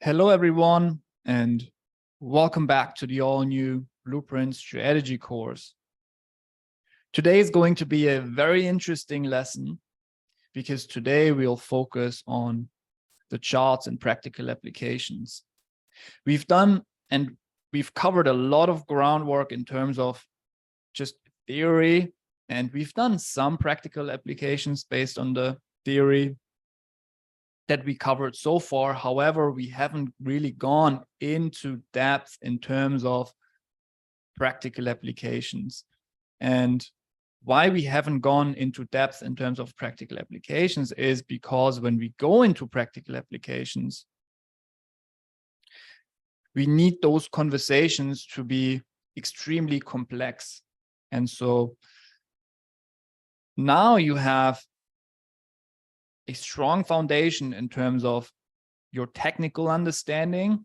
Hello, everyone, and welcome back to the all-new Blueprint Strategy course. Today is going to be a very interesting lesson because today we'll focus on the charts and practical applications. We've done and we've covered a lot of groundwork in terms of just theory, and we've done some practical applications based on the theory that we covered so far. However, we haven't really gone into depth in terms of practical applications. And why we haven't gone into depth in terms of practical applications is because when we go into practical applications, we need those conversations to be extremely complex. And so now you have a strong foundation in terms of your technical understanding.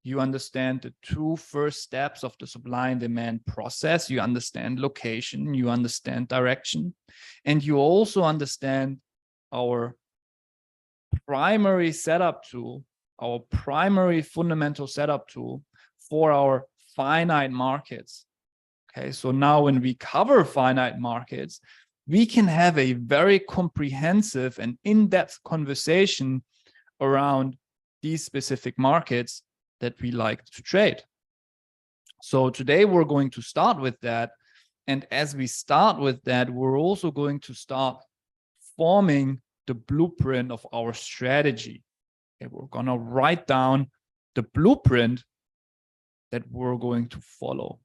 You understand the two first steps of the supply and demand process. You understand location, you understand direction, and you also understand our primary setup tool, our primary fundamental setup tool for our finite markets. Okay, so now when we cover finite markets, we can have a very comprehensive and in-depth conversation around these specific markets that we like to trade. So today we're going to start with that. And as we start with that, we're also going to start forming the blueprint of our strategy. Okay, we're going to write down the blueprint that we're going to follow.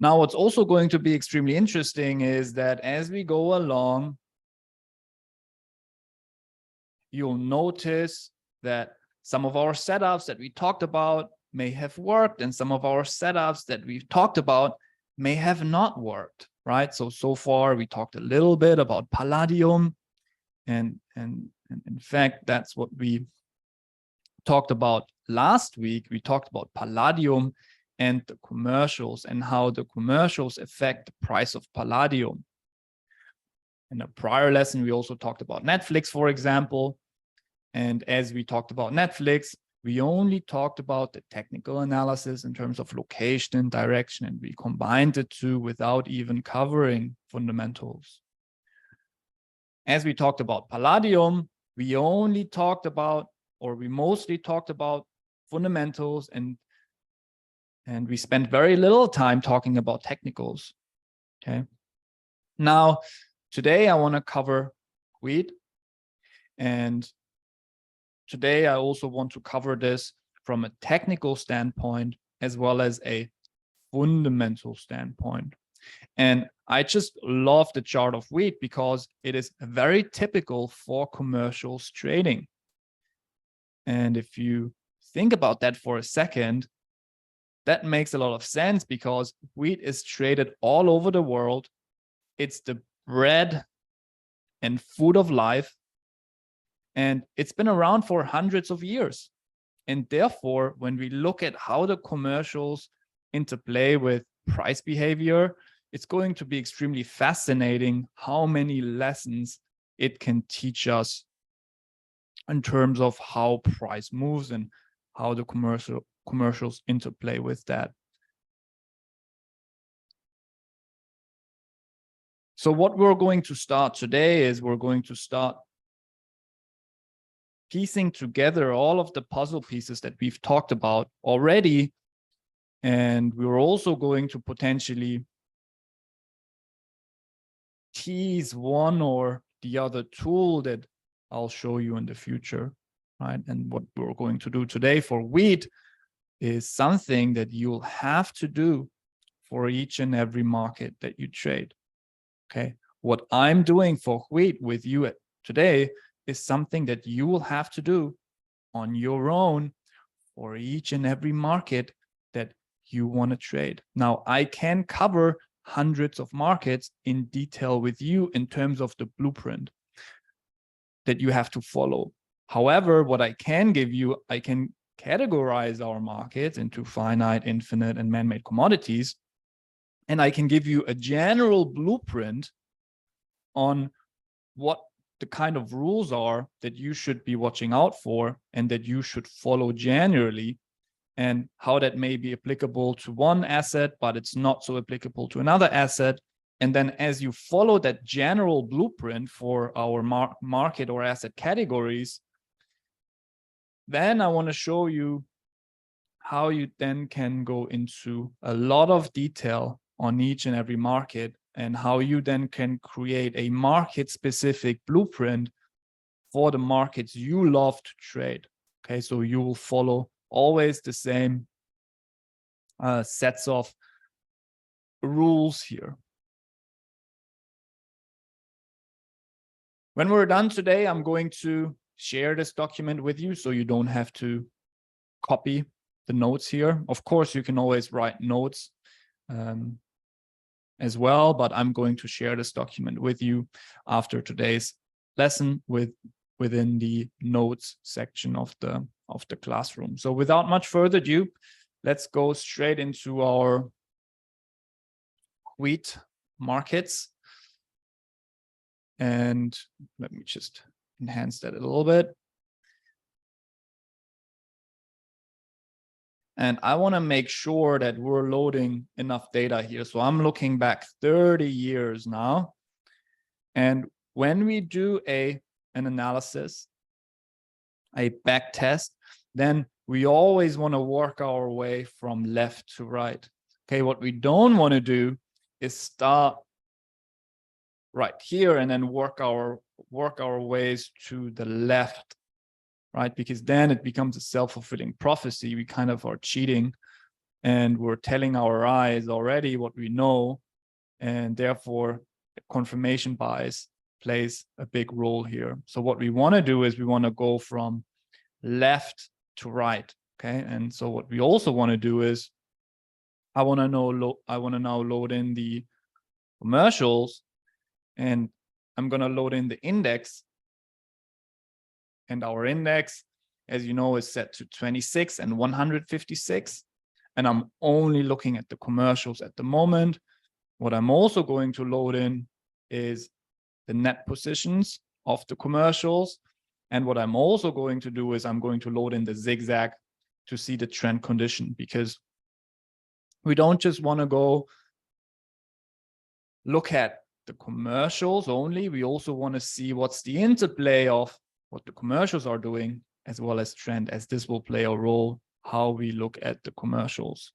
Now, what's also going to be extremely interesting is that as we go along, you'll notice that some of our setups that we talked about may have worked, and some of our setups that we've talked about may have not worked, right? So far, we talked a little bit about Palladium, and in fact, that's what we talked about last week. We talked about Palladium and the commercials and how the commercials affect the price of Palladium. In a prior lesson, we also talked about Netflix, for example. And as we talked about Netflix, we only talked about the technical analysis in terms of location and direction, and we combined the two without even covering fundamentals. As we talked about Palladium, we only talked about, or we mostly talked about fundamentals, and we spent very little time talking about technicals. Okay. Now, today I want to cover wheat, and today I also want to cover this from a technical standpoint as well as a fundamental standpoint. And I just love the chart of wheat because it is very typical for commercials trading. And if you think about that for a second, that makes a lot of sense because wheat is traded all over the world. It's the bread and food of life, and it's been around for hundreds of years. And therefore, when we look at how the commercials interplay with price behavior, it's going to be extremely fascinating how many lessons it can teach us in terms of how price moves and how the commercials interplay with that. So what we're going to start today is we're going to start piecing together all of the puzzle pieces that we've talked about already. And we're also going to potentially tease one or the other tool that I'll show you in the future, right? And what we're going to do today for wheat is something that you'll have to do for each and every market that you trade. Okay. What I'm doing for wheat with you today is something that you will have to do on your own for each and every market that you want to trade. Now, I can cover hundreds of markets in detail with you in terms of the blueprint that you have to follow. However, what I can give you, I can categorize our markets into finite, infinite, and man-made commodities. And I can give you a general blueprint on what the kind of rules are that you should be watching out for and that you should follow generally, and how that may be applicable to one asset, but it's not so applicable to another asset. And then as you follow that general blueprint for our market or asset categories, then I want to show you how you then can go into a lot of detail on each and every market, and how you then can create a market-specific blueprint for the markets you love to trade. Okay, so you will follow always the same sets of rules here. When we're done today, I'm going to share this document with you so you don't have to copy the notes here. Of course, you can always write notes as well, but I'm going to share this document with you after today's lesson within the notes section of the classroom. So without much further ado, let's go straight into our wheat markets. And let me just enhance that a little bit. And I want to make sure that we're loading enough data here. So I'm looking back 30 years now. And when we do an analysis, a back test, then we always want to work our way from left to right. Okay, what we don't want to do is start right here and then work our ways to the left, right? Because then it becomes a self-fulfilling prophecy. We kind of are cheating and we're telling our eyes already what we know, and therefore confirmation bias plays a big role here. So what we want to do is we want to go from left to right. Okay, and so what we also want to do is I want to now load in the commercials, and I'm going to load in the index. And our index, as you know, is set to 26 and 156. And I'm only looking at the commercials at the moment. What I'm also going to load in is the net positions of the commercials. And what I'm also going to do is I'm going to load in the zigzag to see the trend condition, because we don't just want to go look at the commercials only. We also want to see what's the interplay of what the commercials are doing as well as trend, as this will play a role how we look at the commercials.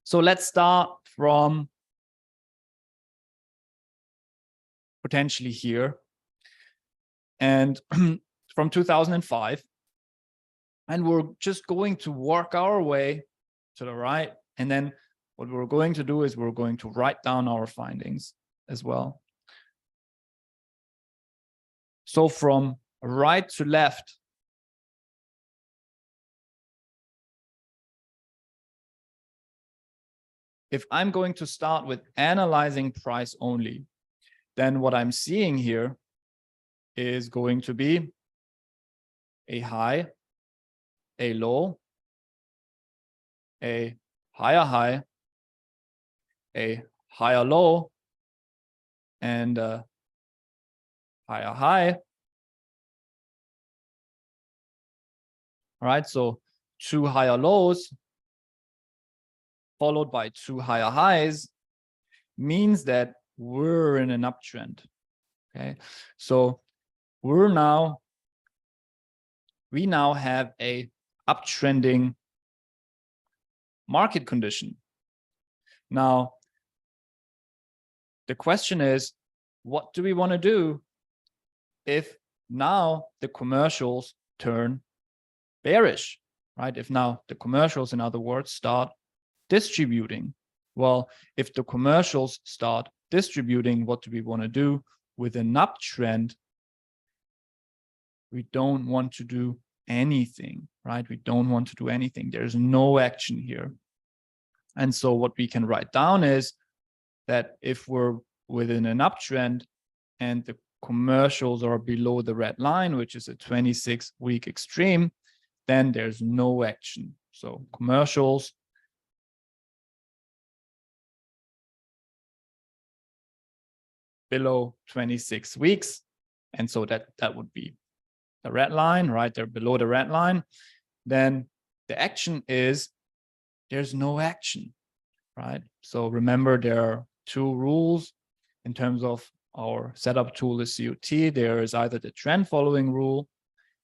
So let's start from potentially here and from 2005, and we're just going to work our way to the right, and then what we're going to do is we're going to write down our findings as well. So from right to left, if I'm going to start with analyzing price only, then what I'm seeing here is going to be a high, a low, a higher high, a higher low, and a higher high. All right, so 2 higher lows followed by 2 higher highs means that we're in an uptrend. Okay, so we now have a uptrending market condition. Now, the question is, what do we want to do if now the commercials turn bearish, right? If now the commercials, in other words, start distributing. Well, if the commercials start distributing, what do we want to do with an uptrend? We don't want to do anything, right? We don't want to do anything. There's no action here. And so what we can write down is that if we're within an uptrend and the commercials are below the red line, which is a 26-week extreme, then there's no action. So commercials below 26 weeks. And so that would be the red line, right? They're below the red line. Then the action is there's no action, right? So remember, there are two rules in terms of our setup tool is COT. There is either the trend following rule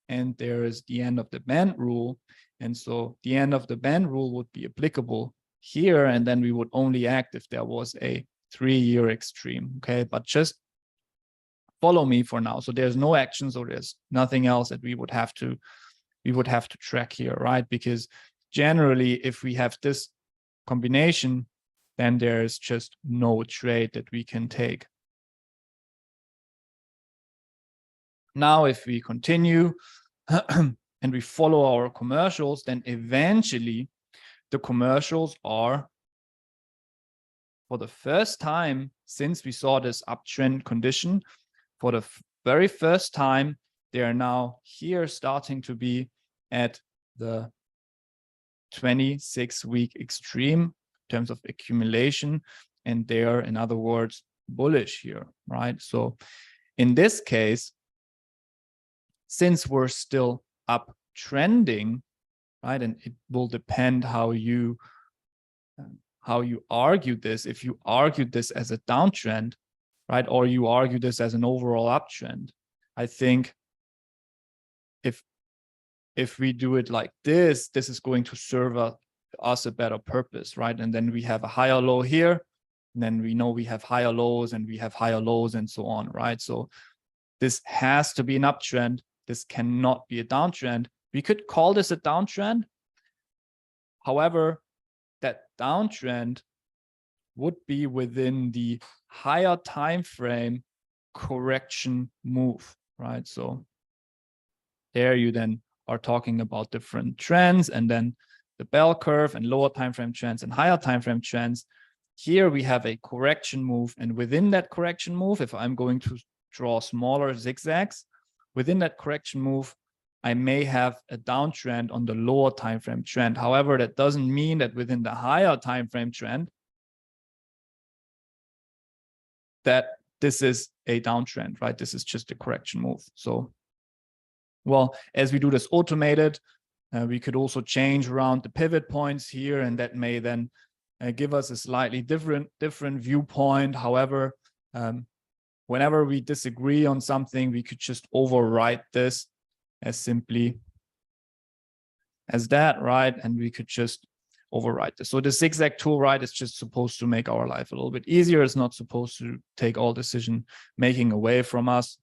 and there is the end of the band rule. And so the end of the band rule would be applicable here. And then we would only act if there was a 3-year extreme. Okay, but just follow me for now. So there's no action, so there's nothing else that we would have to track here, right? Because generally, if we have this combination, then there's just no trade that we can take. Now, if we continue and we follow our commercials, then eventually the commercials are, for the first time since we saw this uptrend condition, for the very first time, they are now here starting to be at the 26-week extreme in terms of accumulation. And they are, in other words, bullish here, right? So in this case, since we're still uptrending, right, and it will depend how you argue this. If you argue this as a downtrend, right, or you argue this as an overall uptrend, I think if we do it like this, this is going to serve us a better purpose, right? And then we have a higher low here, and then we know we have higher lows and we have higher lows and so on, right? So this has to be an uptrend. This cannot be a downtrend. We could call this a downtrend. However, that downtrend would be within the higher time frame correction move, right? So there you then are talking about different trends, and then the bell curve and lower time frame trends and higher time frame trends. Here we have a correction move, and within that correction move, if I'm going to draw smaller zigzags, within that correction move, I may have a downtrend on the lower time frame trend. However, that doesn't mean that within the higher time frame trend that this is a downtrend, right? This is just a correction move. So, well, as we do this automated, we could also change around the pivot points here, and that may then give us a slightly different viewpoint. However, whenever we disagree on something, we could just overwrite this as simply as that, right? And we could just overwrite this. So the zigzag tool, right, is just supposed to make our life a little bit easier. It's not supposed to take all decision making away from us.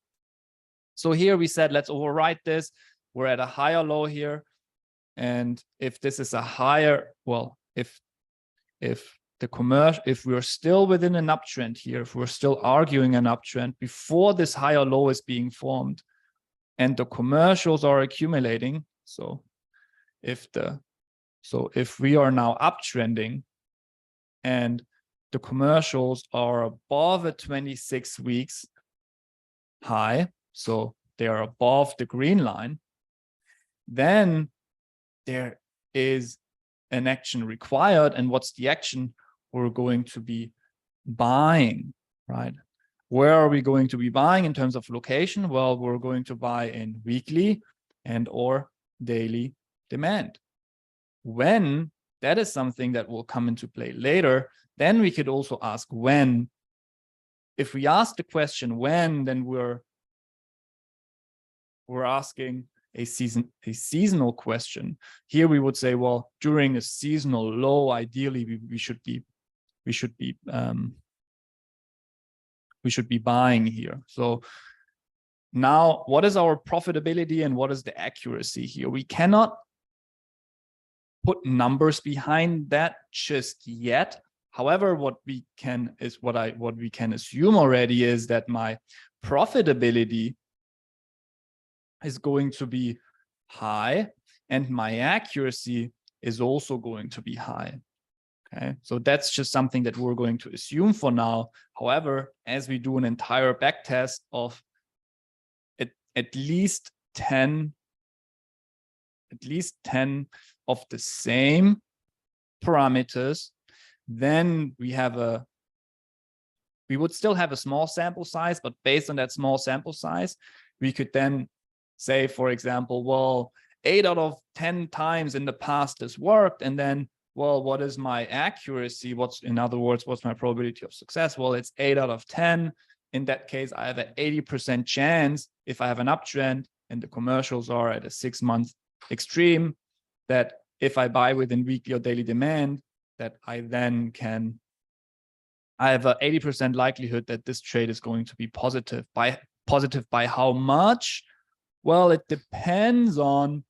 So here we said, let's overwrite this. We're at a higher low here. And if this is a higher, well, if we're still within an uptrend here, if we're still arguing an uptrend before this higher low is being formed and the commercials are accumulating, so if we are now uptrending and the commercials are above a 26 weeks high, so they are above the green line, then there is an action required. And what's the action? We're going to be buying, right? Where are we going to be buying in terms of location? Well, we're going to buy in weekly and or daily demand. When, that is something that will come into play later. Then we could also ask when. If we ask the question when, then we're asking a seasonal question. Here we would say, well, during a seasonal low, ideally we should be buying here. So now, what is our profitability and what is the accuracy here? We cannot put numbers behind that just yet. However, what we can assume already is that my profitability is going to be high and my accuracy is also going to be high. Okay, so that's just something that we're going to assume for now. However, as we do an entire back test of at least 10 of the same parameters, then we would still have a small sample size, but based on that small sample size, we could then say, for example, well, 8 out of 10 times in the past this worked, and then, well, what is my accuracy? In other words, what's my probability of success? Well, it's 8 out of 10. In that case, I have an 80% chance, if I have an uptrend and the commercials are at a 6-month extreme, that if I buy within weekly or daily demand, that I have an 80% likelihood that this trade is going to be positive. Positive by how much? Well, it depends on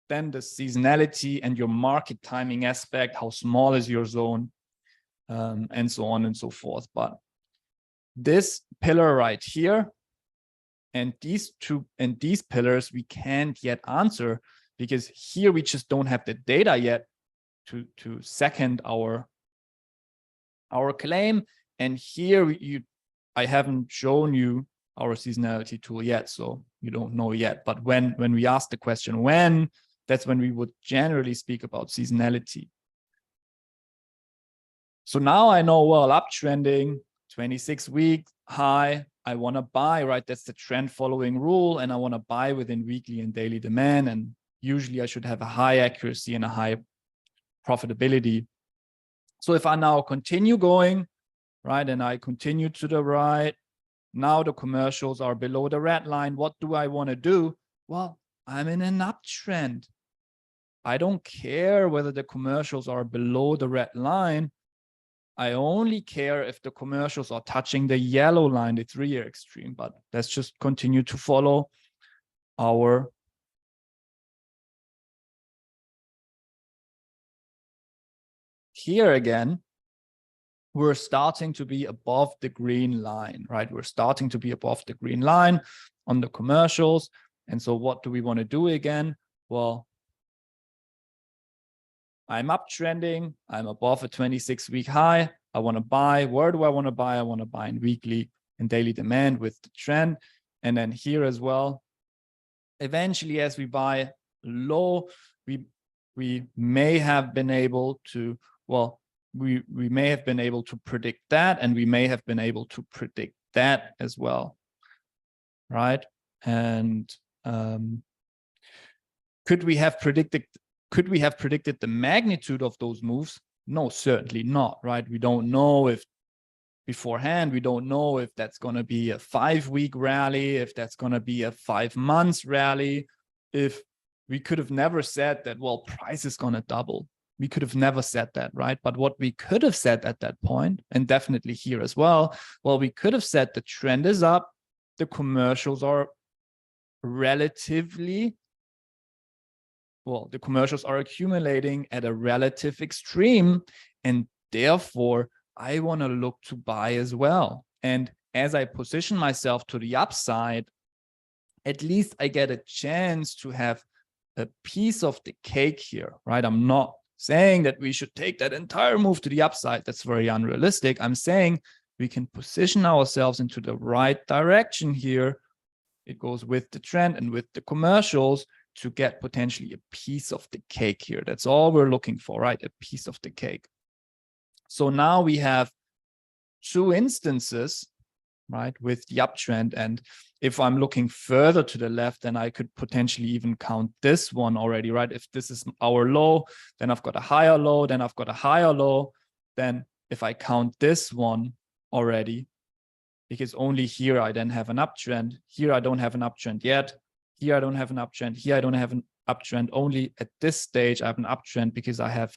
then the seasonality and your market timing aspect, how small is your zone, and so on and so forth. But this pillar right here and these pillars we can't yet answer, because here we just don't have the data yet to second our claim. And here I haven't shown you our seasonality tool yet, so you don't know yet. But when we ask the question when, that's when we would generally speak about seasonality. So now I know, well, uptrending, 26-week high, I want to buy, right? That's the trend following rule, and I want to buy within weekly and daily demand, and usually I should have a high accuracy and a high profitability. So if I now continue going, right, and I continue to the right, now the commercials are below the red line. What do I want to do? Well, I'm in an uptrend. I don't care whether the commercials are below the red line. I only care if the commercials are touching the yellow line, the 3-year extreme. But let's just continue to follow our here again. We're starting to be above the green line, right? We're starting to be above the green line on the commercials. And so what do we want to do again? Well, I'm uptrending. I'm above a 26-week high. I want to buy. Where do I want to buy? I want to buy in weekly and daily demand with the trend. And then here as well, eventually as we buy low, we may have been able to, well, we may have been able to predict that, and we may have been able to predict that as well, right? And could we have predicted the magnitude of those moves? No, certainly not, right? We don't know if beforehand, we don't know if that's going to be a 5-week rally, if that's going to be a 5 months rally, if we could have never said that, well, price is going to double. We could have never said that, right? But what we could have said at that point, and definitely here as well, well, we could have said the trend is up, the commercials are relatively, well, the commercials are accumulating at a relative extreme, and therefore I want to look to buy as well. And as I position myself to the upside, at least I get a chance to have a piece of the cake here, right? I'm not saying that we should take that entire move to the upside. That's very unrealistic. I'm saying we can position ourselves into the right direction here. It goes with the trend and with the commercials to get potentially a piece of the cake here. That's all we're looking for, right? A piece of the cake. So now we have 2 instances, right, with the uptrend. And if I'm looking further to the left, then I could potentially even count this one already, right? If this is our low, then I've got a higher low, then I've got a higher low. Then if I count this one already, because only here I then have an uptrend. Here I don't have an uptrend yet. Here I don't have an uptrend. Here I don't have an uptrend. Only at this stage I have an uptrend because I have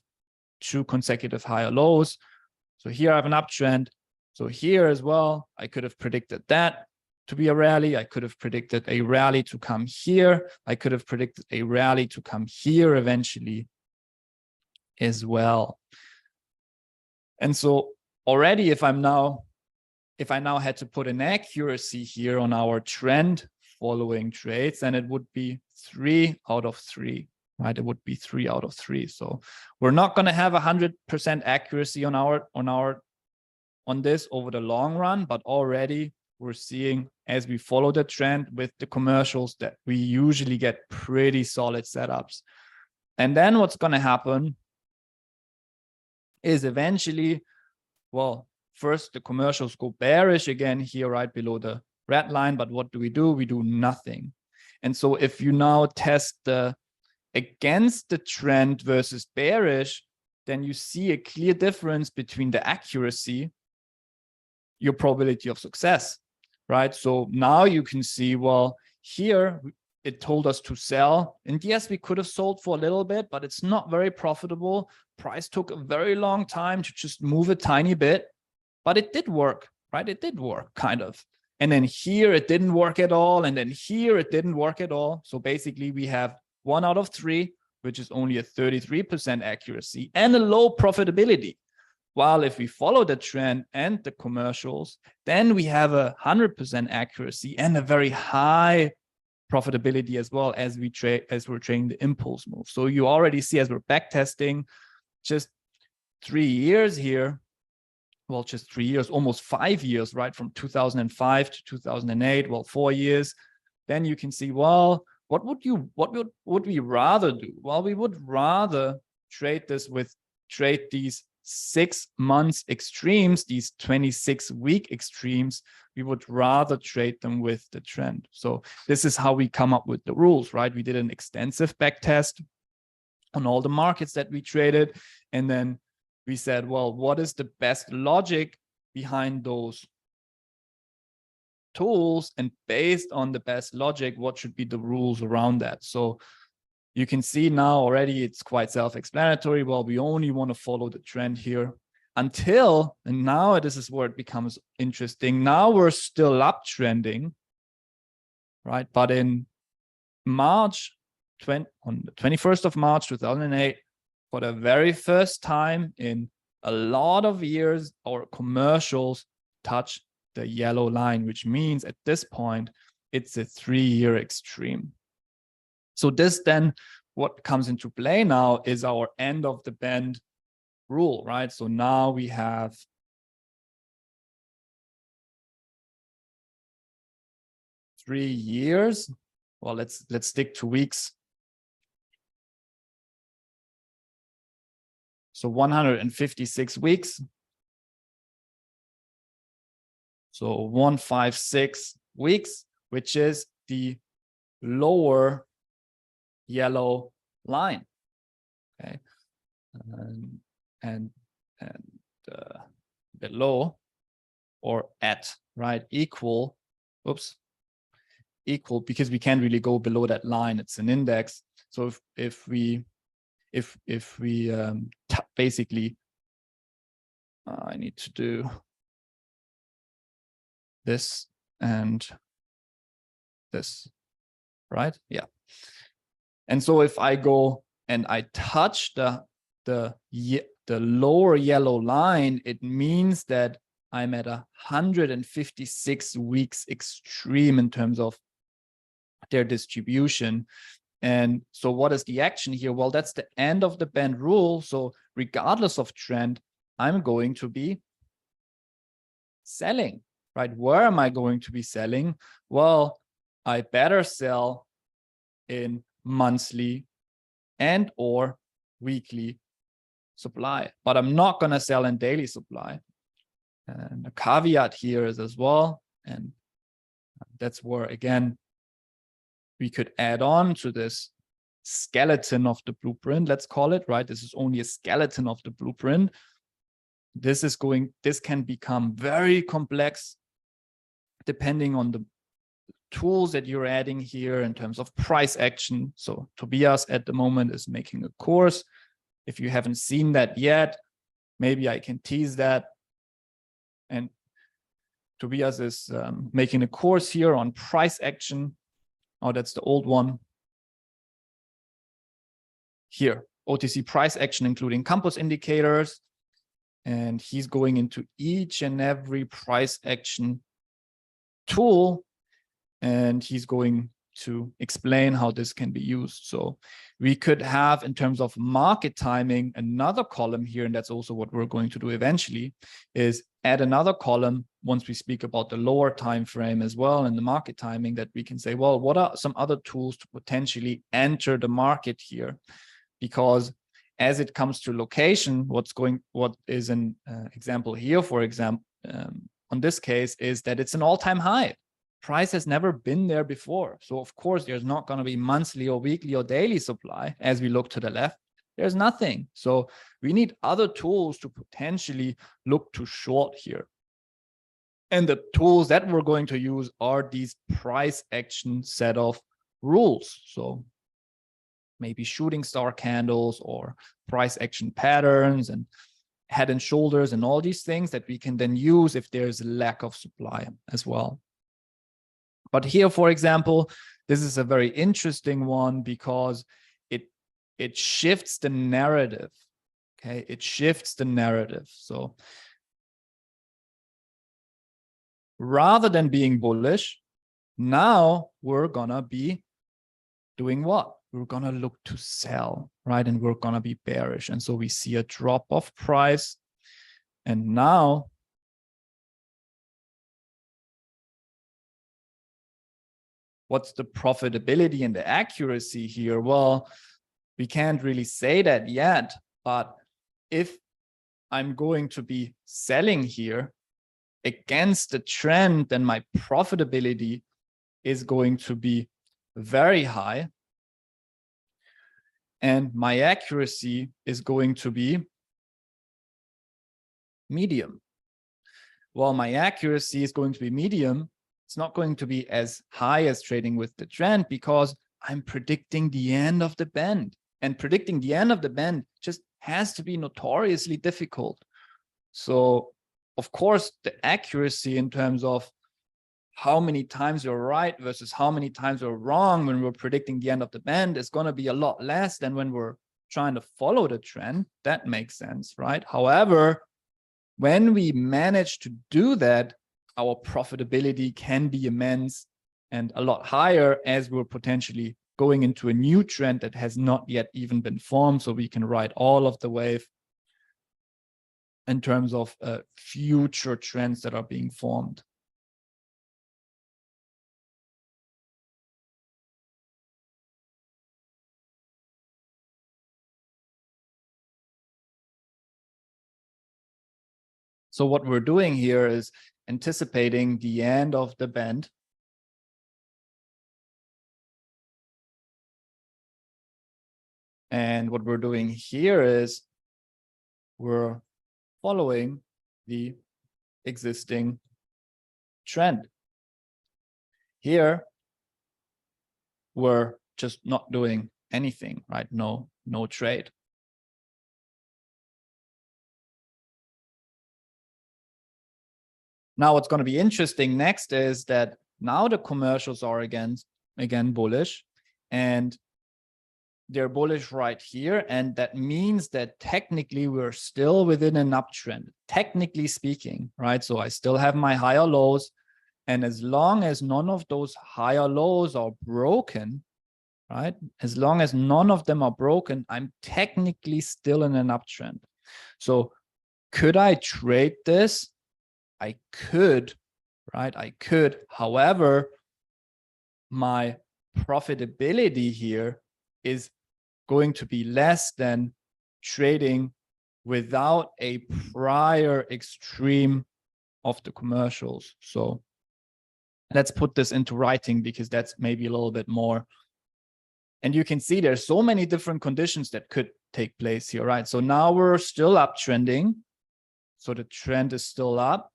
2 consecutive higher lows. So here I have an uptrend. So here as well, I could have predicted that to be a rally. I could have predicted a rally to come here. I could have predicted a rally to come here eventually as well. And so already if I now had to put an accuracy here on our trend following trades, then it would be 3 out of 3, right? It would be 3 out of 3. So we're not going to have 100% accuracy on this over the long run, but already we're seeing, as we follow the trend with the commercials, that we usually get pretty solid setups. And then what's going to happen is eventually, well, first the commercials go bearish again here right below the red line. But what do? We do nothing. And so if you now test the against the trend versus bearish, then you see a clear difference between the accuracy, your probability of success, right? So now you can see, well, here it told us to sell. And yes, we could have sold for a little bit, but it's not very profitable. Price took a very long time to just move a tiny bit, but it did work, right? It did work, kind of. And then here it didn't work at all. And then here it didn't work at all. So basically we have 1 out of 3, which is only a 33% accuracy and a low profitability. While if we follow the trend and the commercials, then we have 100% accuracy and a very high profitability as well as we're trading the impulse move. So you already see, as we're backtesting just 3 years here, well, just 3 years, almost 5 years, right? From 2005 to 2008, well, 4 years. Then you can see, well, what would we rather do? Well, we would rather trade these 6 months extremes, these 26-week extremes. We would rather trade them with the trend. So this is how we come up with the rules, right? We did an extensive back test on all the markets that we traded. And then we said, well, what is the best logic behind those tools? And based on the best logic, what should be the rules around that? So you can see now already it's quite self-explanatory. Well, we only want to follow the trend here until, and now this is where it becomes interesting. Now we're still uptrending, right? But in March, on the 21st of March, 2008, for the very first time in a lot of years, our commercials touch the yellow line, which means at this point, it's a 3-year extreme. So this then, what comes into play now is our end of the band rule, right? So now we have three years. Well, let's stick to weeks. So 156 weeks. So 156 weeks, which is the lower yellow line, okay, and below or at, right, equal, equal, because we can't really go below that line. It's an index. So if we basically, I need to do this and this, right? Yeah. And so if I go and I touch the lower yellow line, it means that I'm at 156 weeks extreme in terms of their distribution. And so what is the action here? Well, that's the end of the band rule. So regardless of trend, I'm going to be selling, right? Where am I going to be selling? Well, I better sell in monthly and or weekly supply, but I'm not going to sell in daily supply. And a caveat here is as well, and that's where, again, we could add on to this skeleton of the blueprint, let's call it, right? This is only a skeleton of the blueprint. This can become very complex depending on the tools that you're adding here in terms of price action. So Tobias at the moment is making a course. If you haven't seen that yet, maybe I can tease that. And Tobias is making a course here on price action. Oh, that's the old one. Here, OTC price action, including campus indicators. And he's going into each and every price action tool, and he's going to explain how this can be used. So we could have, in terms of market timing, another column here, and that's also what we're going to do eventually, is add another column once we speak about the lower time frame as well, and the market timing, that we can say, well, what are some other tools to potentially enter the market here? because as it comes to location, what is an example here, for example, on this case, is that it's an all-time high. Price has never been there before. So of course, there's not going to be monthly or weekly or daily supply. As we look to the left, there's nothing. So we need other tools to potentially look to short here. And the tools that we're going to use are these price action set of rules. So maybe shooting star candles or price action patterns and head and shoulders and all these things that we can then use if there's a lack of supply as well. But here, for example, this is a very interesting one because it shifts the narrative. Okay, it shifts the narrative. So rather than being bullish, now we're gonna be doing what? We're gonna look to sell, right? And we're gonna be bearish. And so we see a drop of price. And now what's the profitability and the accuracy here? Well, we can't really say that yet, but if I'm going to be selling here against the trend, then my profitability is going to be very high. And my accuracy is going to be medium. While my accuracy is going to be medium, it's not going to be as high as trading with the trend because I'm predicting the end of the band. And predicting the end of the band just has to be notoriously difficult. So, of course, the accuracy in terms of how many times you're right versus how many times you're wrong when we're predicting the end of the band is going to be a lot less than when we're trying to follow the trend. That makes sense, right? However, when we manage to do that, our profitability can be immense and a lot higher as we're potentially going into a new trend that has not yet even been formed. So we can ride all of the wave in terms of future trends that are being formed. So what we're doing here is anticipating the end of the band. And what we're doing here is we're following the existing trend. Here, we're just not doing anything, right? No trade. Now, what's going to be interesting next is that now the commercials are again bullish, and they're bullish right here. And that means that technically we're still within an uptrend, technically speaking, right? So I still have my higher lows. And as long as none of those higher lows are broken, right? As long as none of them are broken, I'm technically still in an uptrend. So could I trade this? I could, right? I could. However, my profitability here is going to be less than trading without a prior extreme of the commercials. So let's put this into writing because that's maybe a little bit more. And you can see there's so many different conditions that could take place here, right? So now we're still uptrending. So the trend is still up,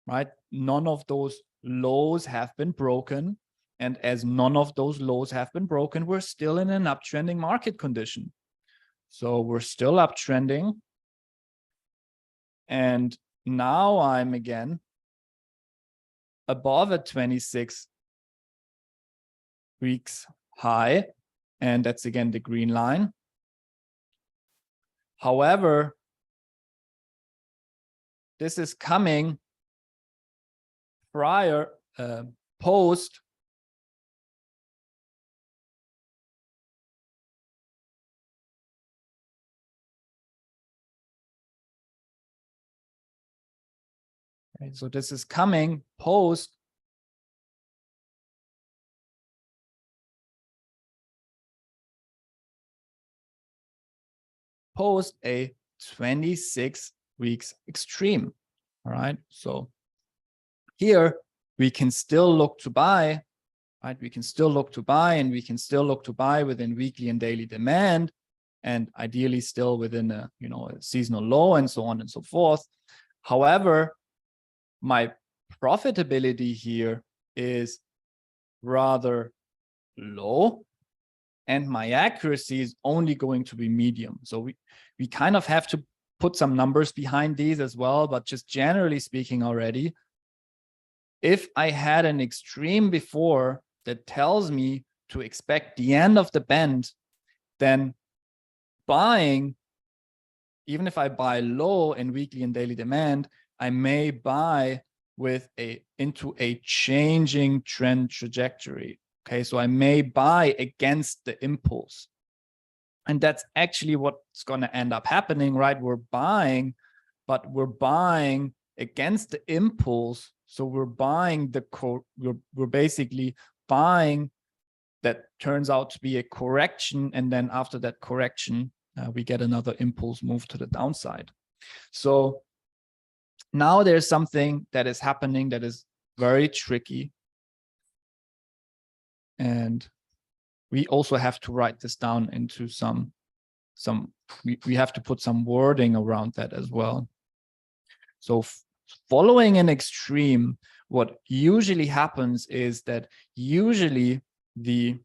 right? None of those lows have been broken. And as none of those lows have been broken, we're still in an uptrending market condition. So we're still uptrending. And now I'm again above a 26 weeks high. And that's again the green line. However, this is coming prior, post right? So this is coming post post a 26 weeks extreme. All right. So here we can still look to buy, right? We can still look to buy, and we can still look to buy within weekly and daily demand, and ideally still within a, a seasonal low and so on and so forth. However, my profitability here is rather low, and my accuracy is only going to be medium. So we kind of have to put some numbers behind these as well, but just generally speaking already, if I had an extreme before that tells me to expect the end of the band, then buying, even if I buy low in weekly and daily demand, I may buy into a changing trend trajectory. Okay, so I may buy against the impulse. And that's actually what's going to end up happening, right? We're buying, but we're buying against the impulse. So we're buying we're basically buying that turns out to be a correction. And then after that correction, we get another impulse move to the downside. So now there's something that is happening that is very tricky. And we also have to write this down into we have to put some wording around that as well. So following an extreme, what usually happens is that usually the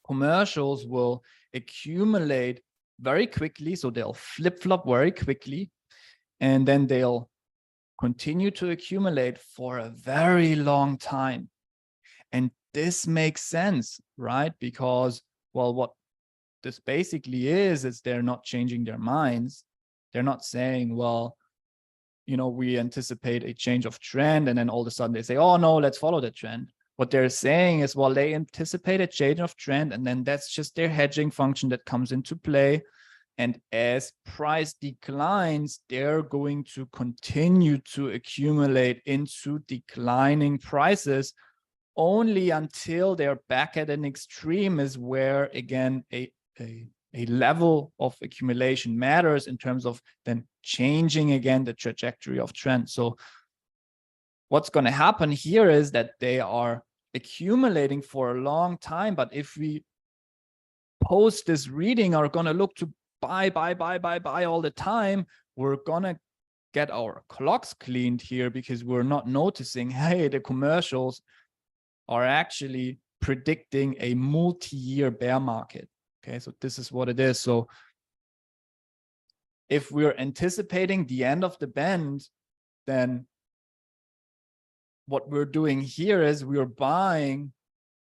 commercials will accumulate very quickly. So they'll flip-flop very quickly, and then they'll continue to accumulate for a very long time. And this makes sense, right? Because, well, what this basically is they're not changing their minds. They're not saying, well, we anticipate a change of trend, and then all of a sudden they say, oh no, let's follow the trend. What they're saying is, well, they anticipate a change of trend, and then that's just their hedging function that comes into play. And as price declines, they're going to continue to accumulate into declining prices only until they're back at an extreme, is where, again, a level of accumulation matters in terms of then changing again the trajectory of trend. So what's going to happen here is that they are accumulating for a long time, but if we post this reading are going to look to buy all the time, we're going to get our clocks cleaned here, because we're not noticing, hey, the commercials are actually predicting a multi-year bear market. Okay, so this is what it is. So if we're anticipating the end of the bend, then what we're doing here is we're buying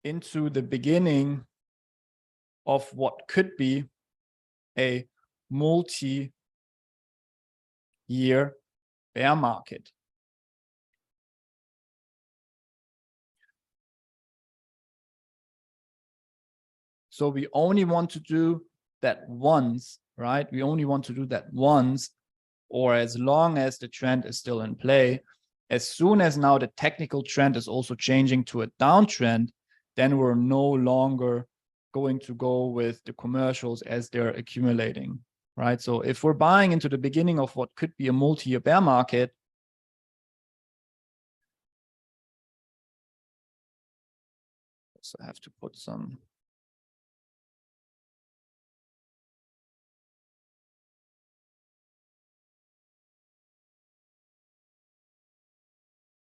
into the beginning of what could be a multi-year bear market. So we only want to do that once, right? We only want to do that once, or as long as the trend is still in play. As soon as now the technical trend is also changing to a downtrend, then we're no longer going to go with the commercials as they're accumulating, right? So if we're buying into the beginning of what could be a multi-year bear market, so I have to put some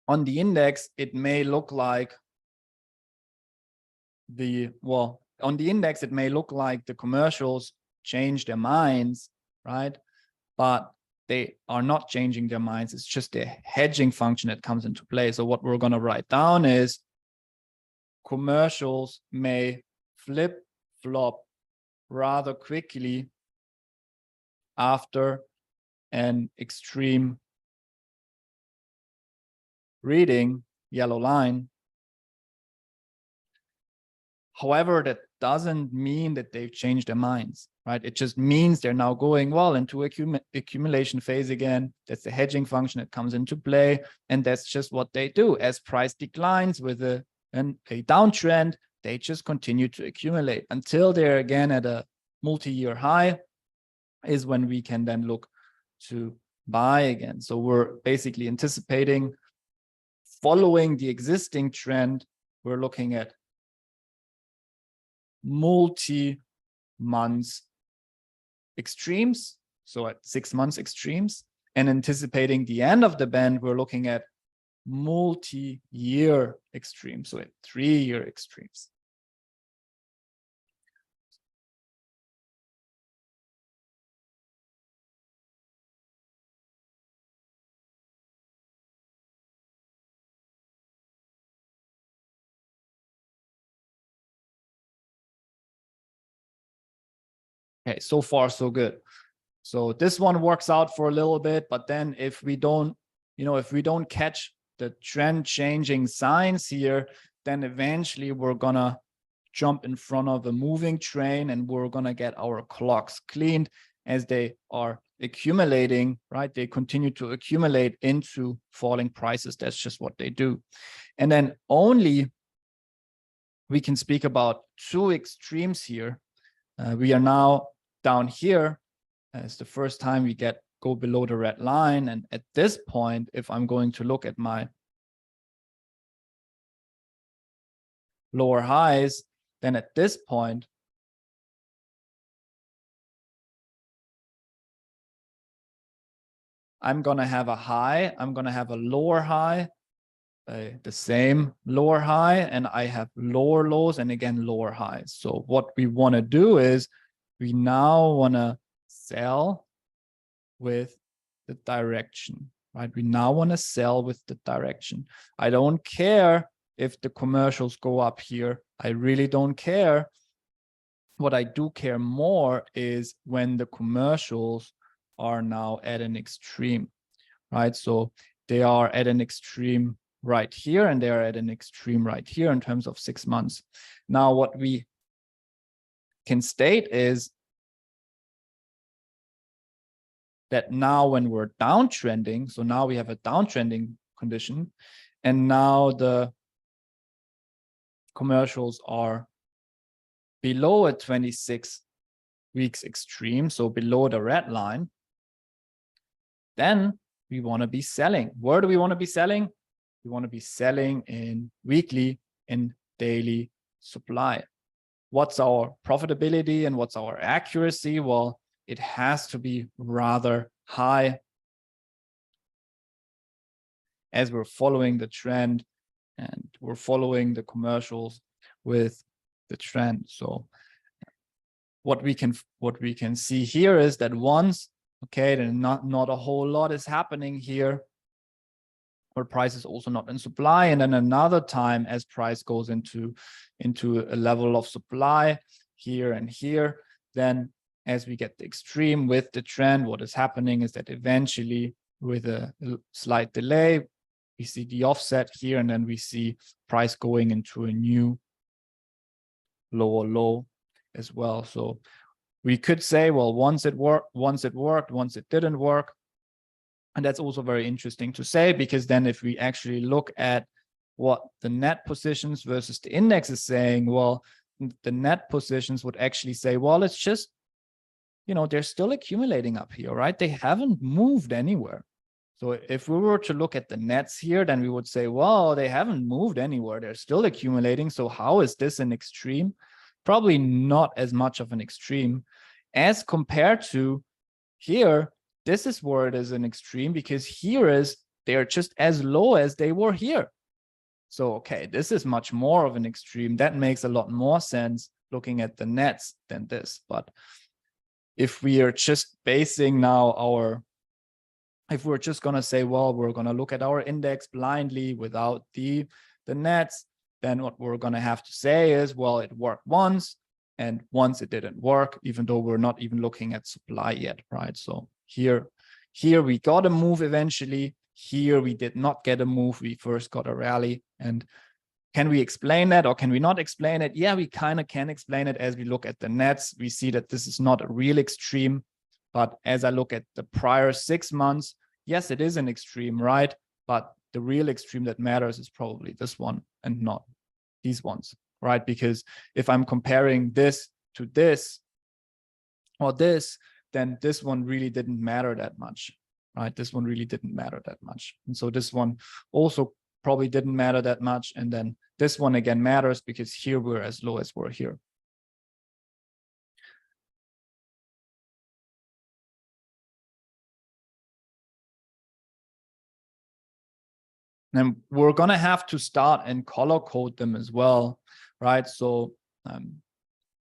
on the index, it may look like on the index, it may look like the commercials change their minds, right? But they are not changing their minds. It's just the hedging function that comes into play. So what we're going to write down is commercials may flip-flop rather quickly after an extreme reading, yellow line. However, that doesn't mean that they've changed their minds, right? It just means they're now going, well, into accumulation phase again. That's the hedging function that comes into play. And that's just what they do. As price declines with a downtrend, they just continue to accumulate until they're again at a multi-year high. is when we can then look to buy again. So we're basically anticipating, following the existing trend. We're looking at multi-month extremes, so at 6 months extremes, and anticipating the end of the band, we're looking at multi-year extremes, so at 3-year extremes. Okay, so far so good. So this one works out for a little bit, but then if we don't, if we don't catch the trend changing signs here, then eventually we're gonna jump in front of a moving train and we're gonna get our clocks cleaned as they are accumulating, right? They continue to accumulate into falling prices. That's just what they do. And then only we can speak about two extremes here. We are now down here. It's the first time we go below the red line. And at this point, if I'm going to look at my lower highs, then at this point, I'm going to have a high, I'm going to have a lower high, the same lower high, and I have lower lows and again lower highs. So what we want to do is we now want to sell with the direction, right? We now want to sell with the direction. I don't care if the commercials go up here. I really don't care. What I do care more is when the commercials are now at an extreme, right? So they are at an extreme right here, and they are at an extreme right here in terms of 6 months. Now, what we can state is that now when we're downtrending, so now we have a downtrending condition, and now the commercials are below a 26 weeks extreme, so below the red line, then we want to be selling. Where do we want to be selling? We want to be selling in weekly and daily supply. What's our profitability and what's our accuracy? Well, it has to be rather high as we're following the trend and we're following the commercials with the trend. So what we can see here is that once, okay, then not a whole lot is happening here, or price is also not in supply, and then another time as price goes into a level of supply here and here, then as we get the extreme with the trend, what is happening is that eventually with a slight delay, we see the offset here, and then we see price going into a new lower low as well. So we could say, well, once it worked, once it didn't work. And that's also very interesting to say, because then if we actually look at what the net positions versus the index is saying, well, the net positions would actually say, well, it's just, they're still accumulating up here, right? They haven't moved anywhere. So if we were to look at the nets here, then we would say, well, they haven't moved anywhere. They're still accumulating. So how is this an extreme? Probably not as much of an extreme as compared to here. This is where it is an extreme, because they're just as low as they were here. So, okay, this is much more of an extreme. That makes a lot more sense looking at the nets than this. But if we are just basing now if we're just going to say, well, we're going to look at our index blindly without the nets, then what we're going to have to say is, well, it worked once, and once it didn't work, even though we're not even looking at supply yet, right? So here we got a move eventually. Here we did not get a move. We first got a rally. And can we explain that, or can we not explain it? Yeah, we kind of can explain it. As we look at the nets, we see that this is not a real extreme. But as I look at the prior 6 months, yes, it is an extreme, right? But the real extreme that matters is probably this one and not these ones, right? Because if I'm comparing this to this or this, then this one really didn't matter that much, right? This one really didn't matter that much. And so this one also probably didn't matter that much. And then this one again matters because here we're as low as we're here. And we're going to have to start and color code them as well, right? So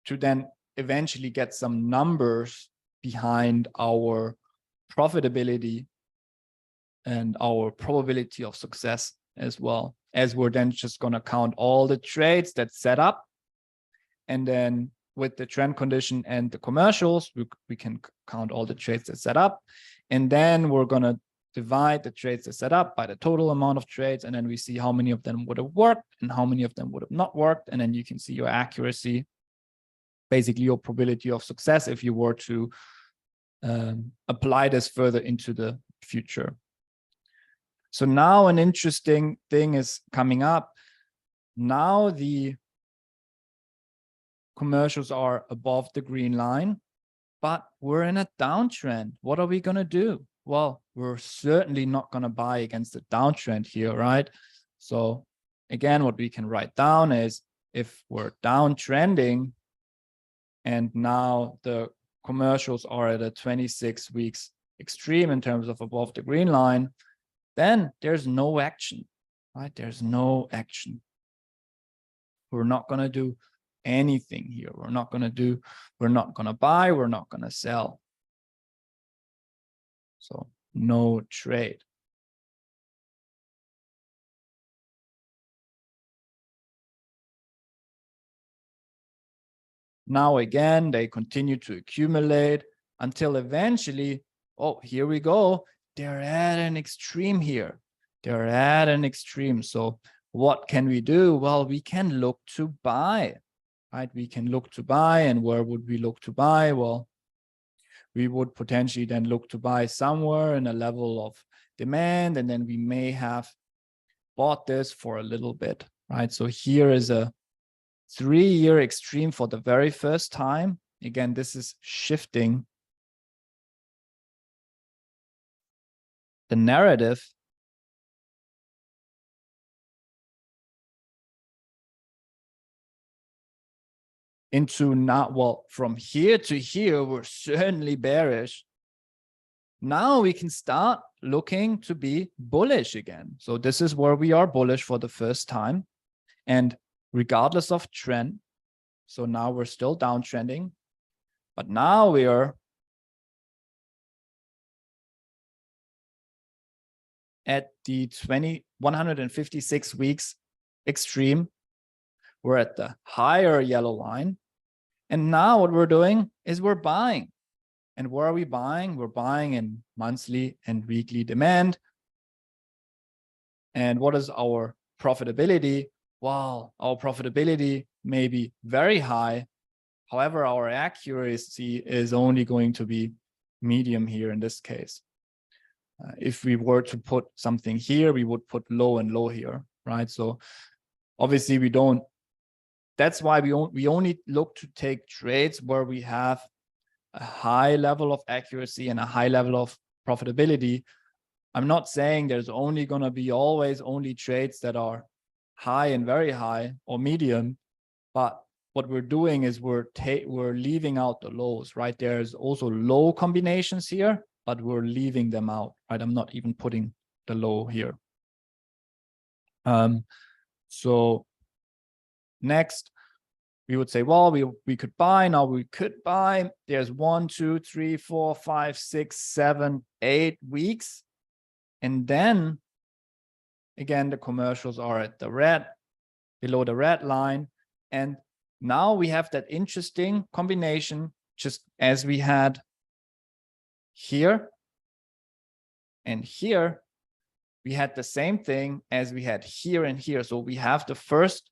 to then eventually get some numbers behind our profitability and our probability of success as well, as we're then just going to count all the trades that set up. And then with the trend condition and the commercials, we can count all the trades that set up. And then we're going to divide the trades that set up by the total amount of trades. And then we see how many of them would have worked and how many of them would have not worked. And then you can see your accuracy, basically your probability of success if you were to apply this further into the future. So now an interesting thing is coming up. Now the commercials are above the green line, but we're in a downtrend. What are we going to do? Well, we're certainly not going to buy against the downtrend here, right? So again, what we can write down is if we're downtrending and now the commercials are at a 26 weeks extreme in terms of above the green line, then there's no action, right? There's no action. We're not going to do anything here. We're not going to buy, we're not going to sell. So no trade. Now again, they continue to accumulate until eventually, oh, here we go. They're at an extreme here. They're at an extreme. So what can we do? Well, we can look to buy, right? We can look to buy. And where would we look to buy? Well, we would potentially then look to buy somewhere in a level of demand. And then we may have bought this for a little bit, right? So here is a 3-year extreme for the very first time. Again, this is shifting the narrative into not, well, from here to here, we're certainly bearish. Now we can start looking to be bullish again. So this is where we are bullish for the first time. And regardless of trend, so now we're still downtrending, but now we are at the 156 weeks extreme. We're at the higher yellow line. And now what we're doing is we're buying. And where are we buying? We're buying in monthly and weekly demand. And what is our profitability? Well, our profitability may be very high. However, our accuracy is only going to be medium here in this case. If we were to put something here, we would put low and low here, right? So obviously we don't, that's why we only look to take trades where we have a high level of accuracy and a high level of profitability. I'm not saying there's only going to be always only trades that are high and very high or medium, but what we're doing is we're leaving out the lows, right? There's also low combinations here, but we're leaving them out, right? I'm not even putting the low here. So next, we would say, well, we could buy. Now we could buy. There's 1, 2, 3, 4, 5, 6, 7, 8 weeks. And then again, the commercials are at the red, below the red line. And now we have that interesting combination, just as we had here and here. We had the same thing as we had here and here. So we have the first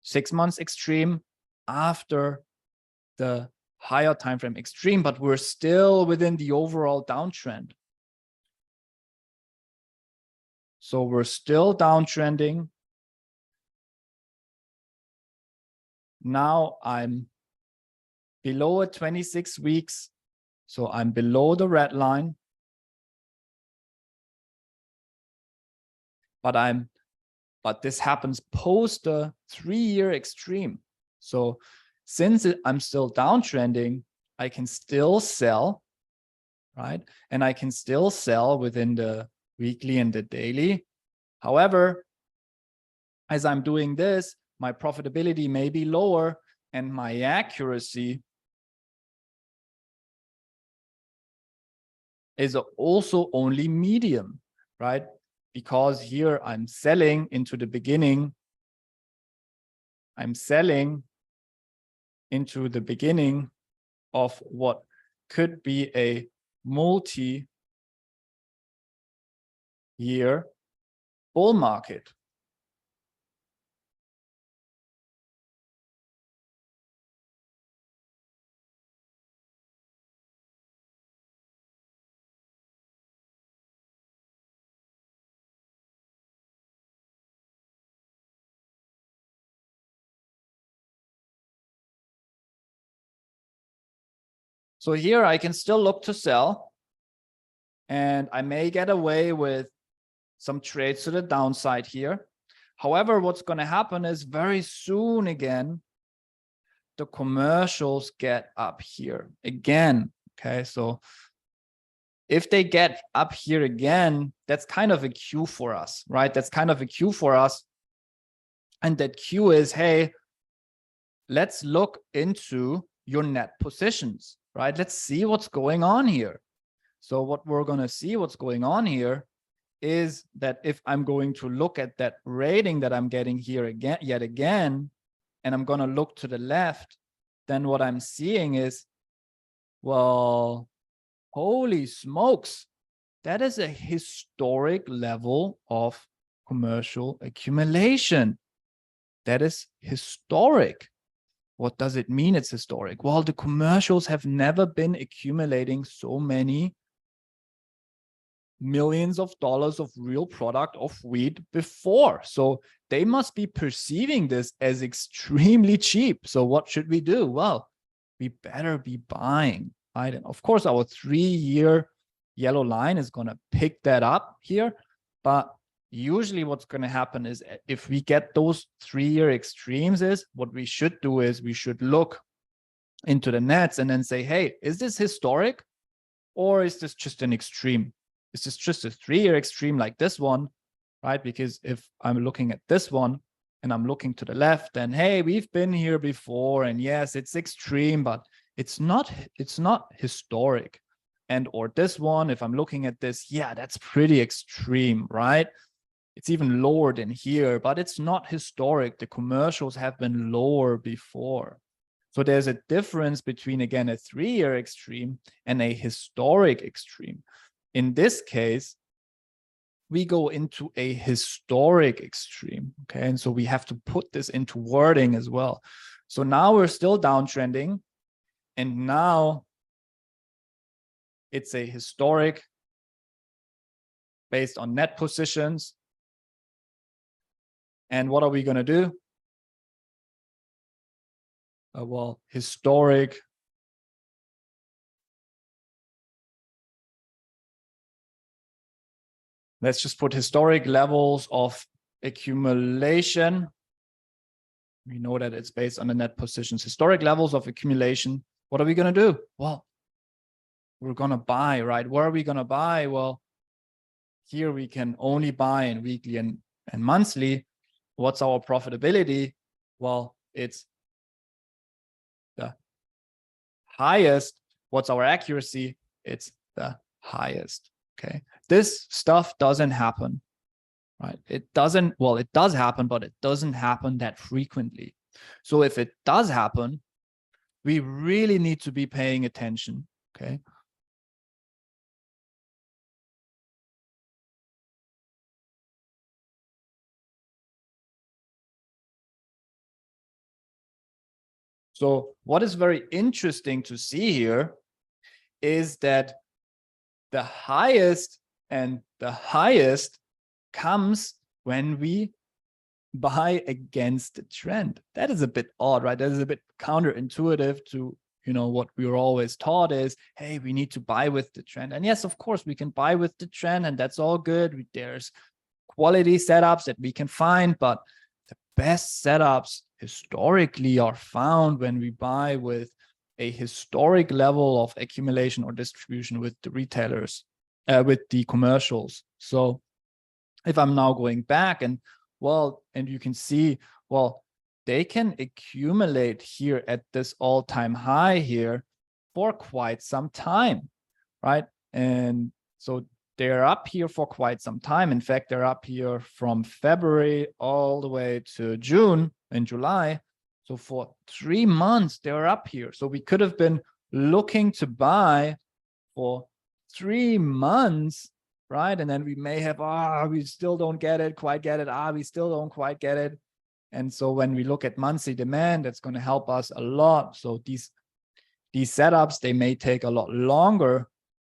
6 months extreme after the higher time frame extreme, but we're still within the overall downtrend. So we're still downtrending. Now I'm below at 26 weeks. So I'm below the red line. But this happens post the 3-year extreme. So since I'm still downtrending, I can still sell, right? And I can still sell within the weekly and the daily. However, as I'm doing this, my profitability may be lower and my accuracy is also only medium, right? Because here I'm selling into the beginning. I'm selling into the beginning of what could be a multi-year bull market. So here I can still look to sell, and I may get away with some trades to the downside here. However, what's going to happen is very soon again, the commercials get up here again. Okay, so if they get up here again, that's kind of a cue for us, right? That's kind of a cue for us. And that cue is, hey, let's look into your net positions, right? Let's see what's going on here. So what we're going to see what's going on here is that if I'm going to look at that rating that I'm getting here again, yet again, and I'm going to look to the left, then what I'm seeing is, well, holy smokes, that is a historic level of commercial accumulation. That is historic. What does it mean it's historic? Well, the commercials have never been accumulating so many millions of dollars of real product of wheat before. So they must be perceiving this as extremely cheap. So what should we do? Well, we better be buying, right? And of course, our 3-year yellow line is going to pick that up here. But usually what's going to happen is if we get those 3-year extremes, is what we should do is we should look into the nets and then say, hey, is this historic or is this just an extreme? Is this just a 3-year extreme like this one, right? Because if I'm looking at this one and I'm looking to the left, then hey, we've been here before, and yes, it's extreme, but it's not historic. And or this one, if I'm looking at this, yeah, that's pretty extreme, right? It's even lower than here, but it's not historic. The commercials have been lower before. So there's a difference between, again, a 3-year extreme and a historic extreme. In this case, we go into a historic extreme, okay? And so we have to put this into wording as well. So now we're still downtrending, and now it's a historic based on net positions. And what are we going to do? Well, historic let's just put historic levels of accumulation. We know that it's based on the net positions. Historic levels of accumulation. What are we going to do? Well, we're going to buy, right? Where are we going to buy? Well, here we can only buy in weekly and monthly. What's our profitability? Well, it's the highest. What's our accuracy? It's the highest. Okay. This stuff doesn't happen, right? It doesn't, well, it does happen, but it doesn't happen that frequently. So if it does happen, we really need to be paying attention. Okay. So what is very interesting to see here is that the highest and the highest comes when we buy against the trend. That is a bit odd, right? That is a bit counterintuitive to what we were always taught is, hey, we need to buy with the trend. And yes, of course, we can buy with the trend, and that's all good. There's quality setups that we can find, but the best setups historically are found when we buy with a historic level of accumulation or distribution with the retailers, with the commercials. So if I'm now going back and you can see, they can accumulate here at this all-time high here for quite some time, right? And so they're up here for quite some time. In fact, they're up here from February all the way to June and July. So for 3 months, they're up here. So we could have been looking to buy for 3 months, right? And then we may have, we still don't quite get it. We still don't quite get it. And so when we look at monthly demand, that's going to help us a lot. So these setups, they may take a lot longer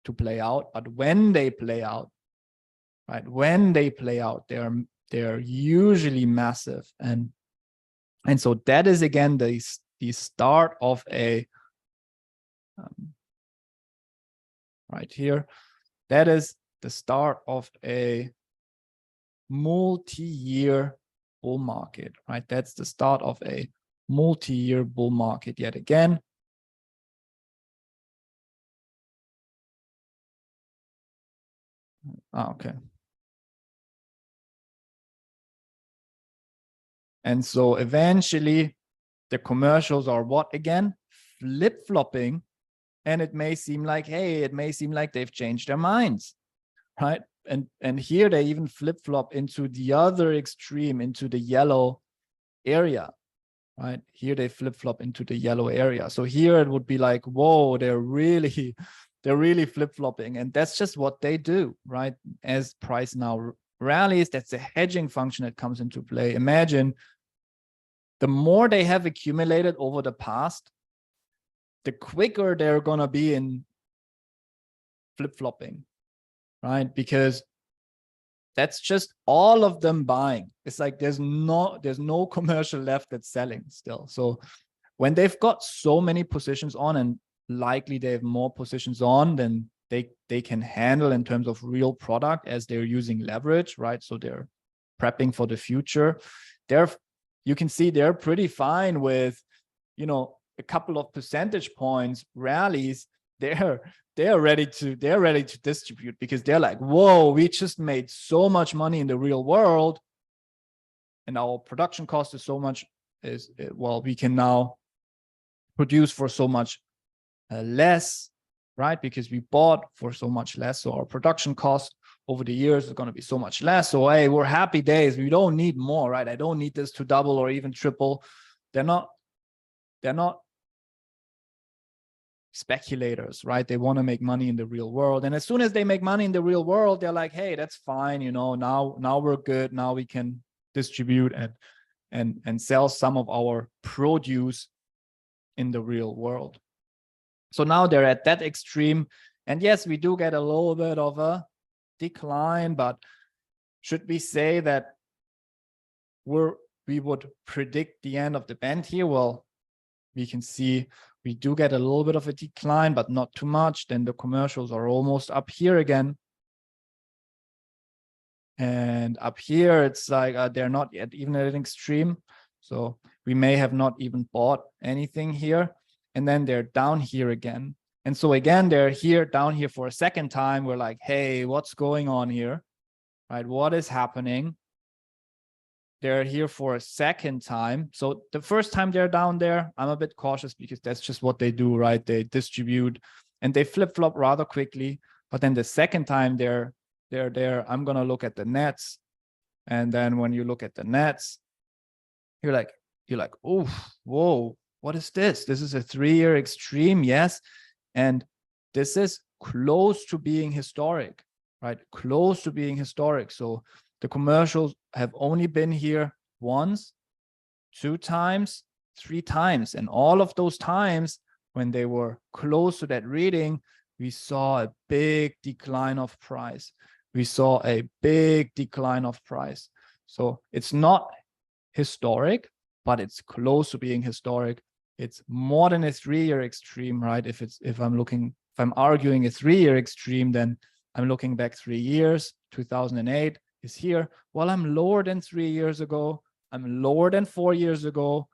to play out, but when they play out, right? When they play out, they're usually massive. And so that is again the start of a right here. That is the start of a multi-year bull market, right? That's the start of a multi-year bull market yet again. Okay. And so eventually the commercials are what again? Flip-flopping. And it may seem like, hey, they've changed their minds, right? And here they even flip-flop into the other extreme, into the yellow area, right? Here they flip-flop into the yellow area. So here it would be like, whoa, they're really flip-flopping. And that's just what they do, right? As price now rallies, that's a hedging function that comes into play. Imagine the more they have accumulated over the past, the quicker they're going to be in flip-flopping, right? Because that's just all of them buying. It's like there's no commercial left that's selling still. So when they've got so many positions on, and likely they have more positions on than they can handle in terms of real product, as they're using leverage, right? So they're prepping for the future. You can see they're pretty fine with, a couple of percentage points rallies. They're ready to distribute, because they're like, whoa, we just made so much money in the real world, and our production cost is so much, we can now produce for so much less, right? Because we bought for so much less. So our production cost over the years is going to be so much less. So, hey, we're happy days. We don't need more, right? I don't need this to double or even triple. They're not speculators, right? They want to make money in the real world. And as soon as they make money in the real world, they're like, hey, that's fine. Now we're good. Now we can distribute and sell some of our produce in the real world. So now they're at that extreme. And yes, we do get a little bit of a decline, but should we say that we would predict the end of the band here? Well, we can see we do get a little bit of a decline, but not too much. Then the commercials are almost up here again. And up here, it's like they're not yet even at an extreme. So we may have not even bought anything here. And then they're down here again. And so again, they're down here for a second time. We're like, hey, what's going on here? Right? What is happening? They're here for a second time. So the first time they're down there, I'm a bit cautious, because that's just what they do, right? They distribute and they flip-flop rather quickly. But then the second time they're there, I'm going to look at the nets. And then when you look at the nets, you're like, oh, whoa, what is this? This is a 3-year extreme, yes. And this is close to being historic, right? Close to being historic. So the commercials have only been here once, 2 times, 3 times. And all of those times when they were close to that reading, we saw a big decline of price. We saw a big decline of price. So it's not historic, but it's close to being historic. it's more than a 3-year extreme, right? If I'm arguing a 3-year extreme, then I'm looking back 3 years. 2008 is here. Well, I'm lower than 3 years ago. I'm lower than 4 years ago.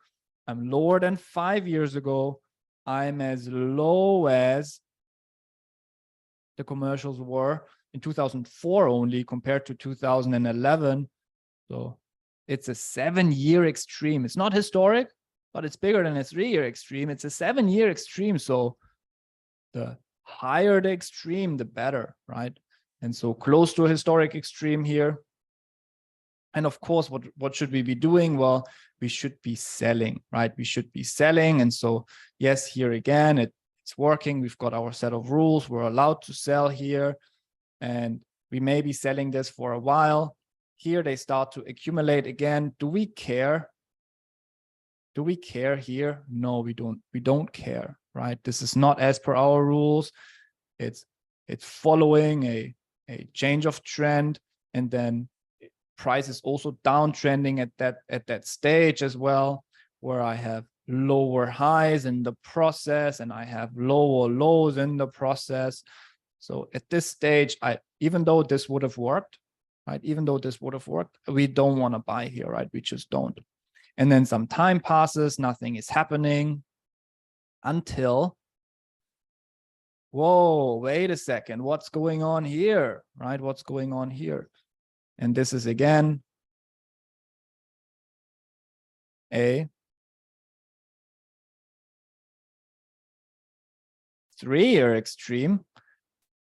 I'm lower than 5 years ago. I'm as low as the commercials were in 2004 only compared to 2011. So it's a 7-year extreme. It's not historic, but it's bigger than a 3-year extreme. It's a 7-year extreme. So the higher the extreme, the better, right? And so close to a historic extreme here. And of course, what should we be doing? Well, we should be selling, right? We should be selling. And so, yes, here again, it's working. We've got our set of rules. We're allowed to sell here. And we may be selling this for a while. Here they start to accumulate again. Do we care? Do we care here? No, we don't. We don't care, right? This is not as per our rules. It's following a change of trend, and then price is also downtrending at that stage as well, where I have lower highs in the process and I have lower lows in the process. So at this stage, even though this would have worked, right? Even though this would have worked, we don't want to buy here, right? We just don't. And then some time passes, nothing is happening until, whoa, wait a second, what's going on here, right? What's going on here? And this is again a 3-year extreme,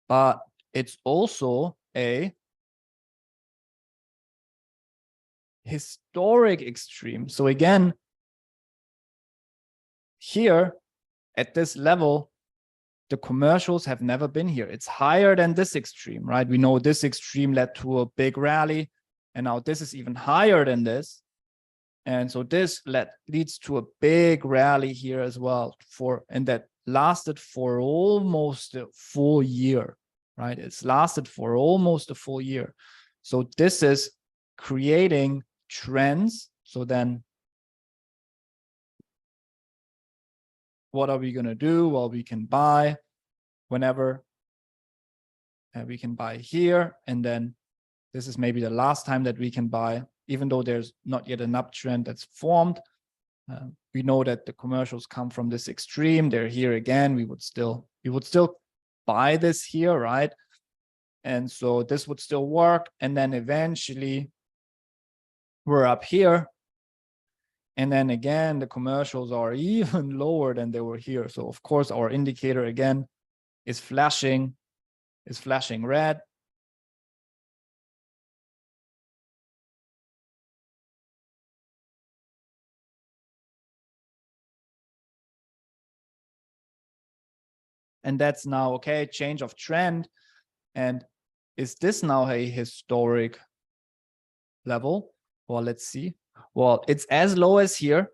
but it's also a historic extreme. So again, here at this level, the commercials have never been here. It's higher than this extreme, right? We know this extreme led to a big rally, and now this is even higher than this. And so this leads to a big rally here as well, and that lasted for almost a full year, right? It's lasted for almost a full year. So this is creating trends. So then what are we going to do? Well, we can buy whenever we can buy here. And then this is maybe the last time that we can buy, even though there's not yet an uptrend that's formed. We know that the commercials come from this extreme. They're here again. We would still buy this here, right? And so this would still work. And then eventually we're up here. And then again, the commercials are even lower than they were here. So of course, our indicator again is flashing red. And that's now, okay, change of trend. And is this now a historic level? Well, let's see. Well, it's as low as here,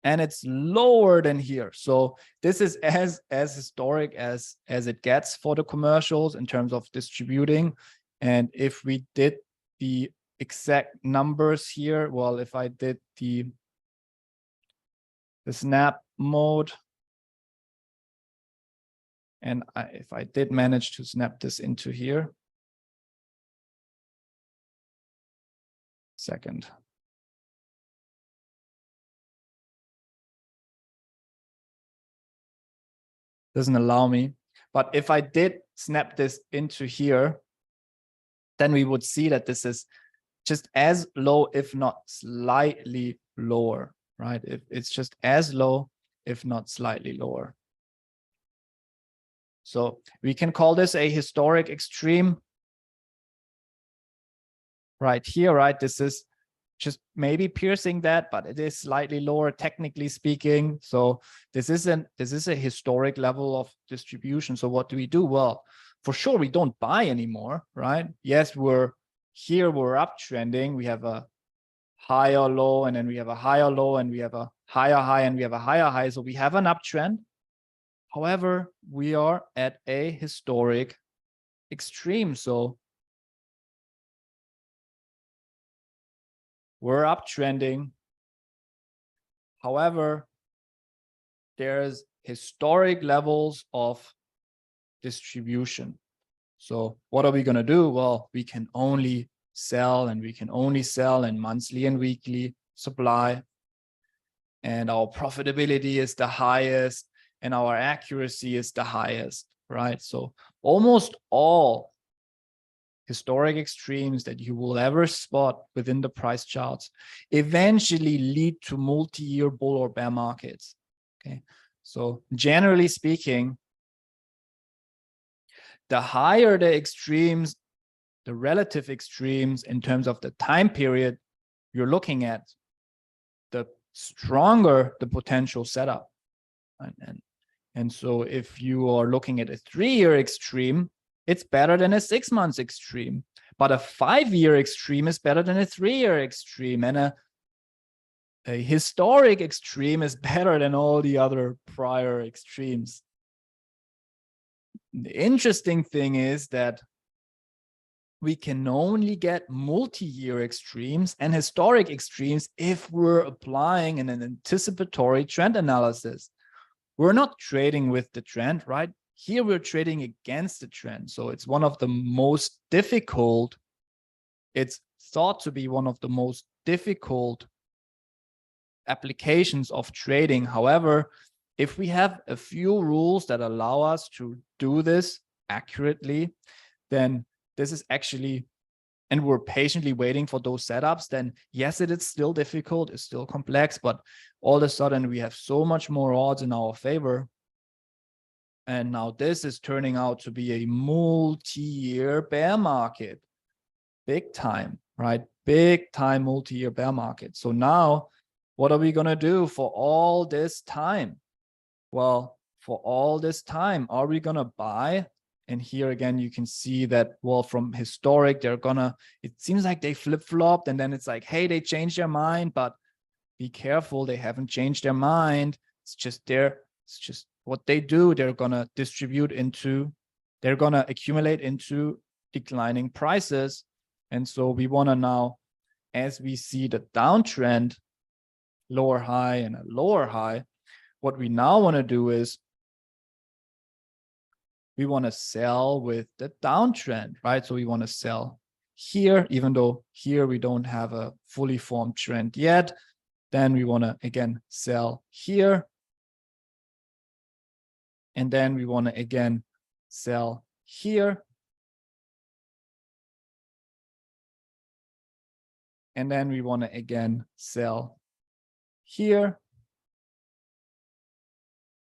and it's lower than here. So this is as historic as it gets for the commercials in terms of distributing. And if we did the exact numbers here, well, if I did the snap mode, and if I did manage to snap this into here, second. Doesn't allow me. But if I did snap this into here, then we would see that this is just as low, if not slightly lower, right? It's just as low, if not slightly lower. So we can call this a historic extreme right here, right? This is just maybe piercing that, but it is slightly lower technically speaking. So this is a historic level of distribution. So what do we do? Well, for sure we don't buy anymore, right? Yes, we're uptrending. We have a higher low, and then we have a higher low, and we have a higher high, and we have a higher high. So we have an uptrend. However, we are at a historic extreme. So we're uptrending. However, there's historic levels of distribution. So what are we going to do? Well, we can only sell, and we can only sell in monthly and weekly supply. And our profitability is the highest, and our accuracy is the highest, right? So almost all historic extremes that you will ever spot within the price charts eventually lead to multi-year bull or bear markets. Okay, so generally speaking, the higher the extremes, the relative extremes in terms of the time period you're looking at, the stronger the potential setup. And so if you are looking at a 3-year extreme, it's better than a 6-month extreme. But a 5-year extreme is better than a 3-year extreme. And a historic extreme is better than all the other prior extremes. The interesting thing is that we can only get multi-year extremes and historic extremes if we're applying an anticipatory trend analysis. We're not trading with the trend, right? Here we're trading against the trend. So it's one of the most difficult, it's thought to be one of the most difficult applications of trading. However, if we have a few rules that allow us to do this accurately, then this is actually, and we're patiently waiting for those setups, then yes, it is still difficult, it's still complex, but all of a sudden we have so much more odds in our favor. And now this is turning out to be a multi-year bear market, big time, right? Big time multi-year bear market. So now what are we going to do for all this time? Well, for all this time, are we going to buy? And here again, you can see that, well, from historic, they're gonna, it seems like they flip-flopped, and then it's like, hey, they changed their mind, but be careful, they haven't changed their mind. It's just what they do. They're gonna distribute into, they're gonna accumulate into declining prices. And so we wanna now, as we see the downtrend, lower high and a lower high, what we now wanna do is we want to sell with the downtrend, right? So we want to sell here, even though here we don't have a fully formed trend yet. Then we want to, again, sell here. And then we want to, again, sell here. And then we want to, again, sell here.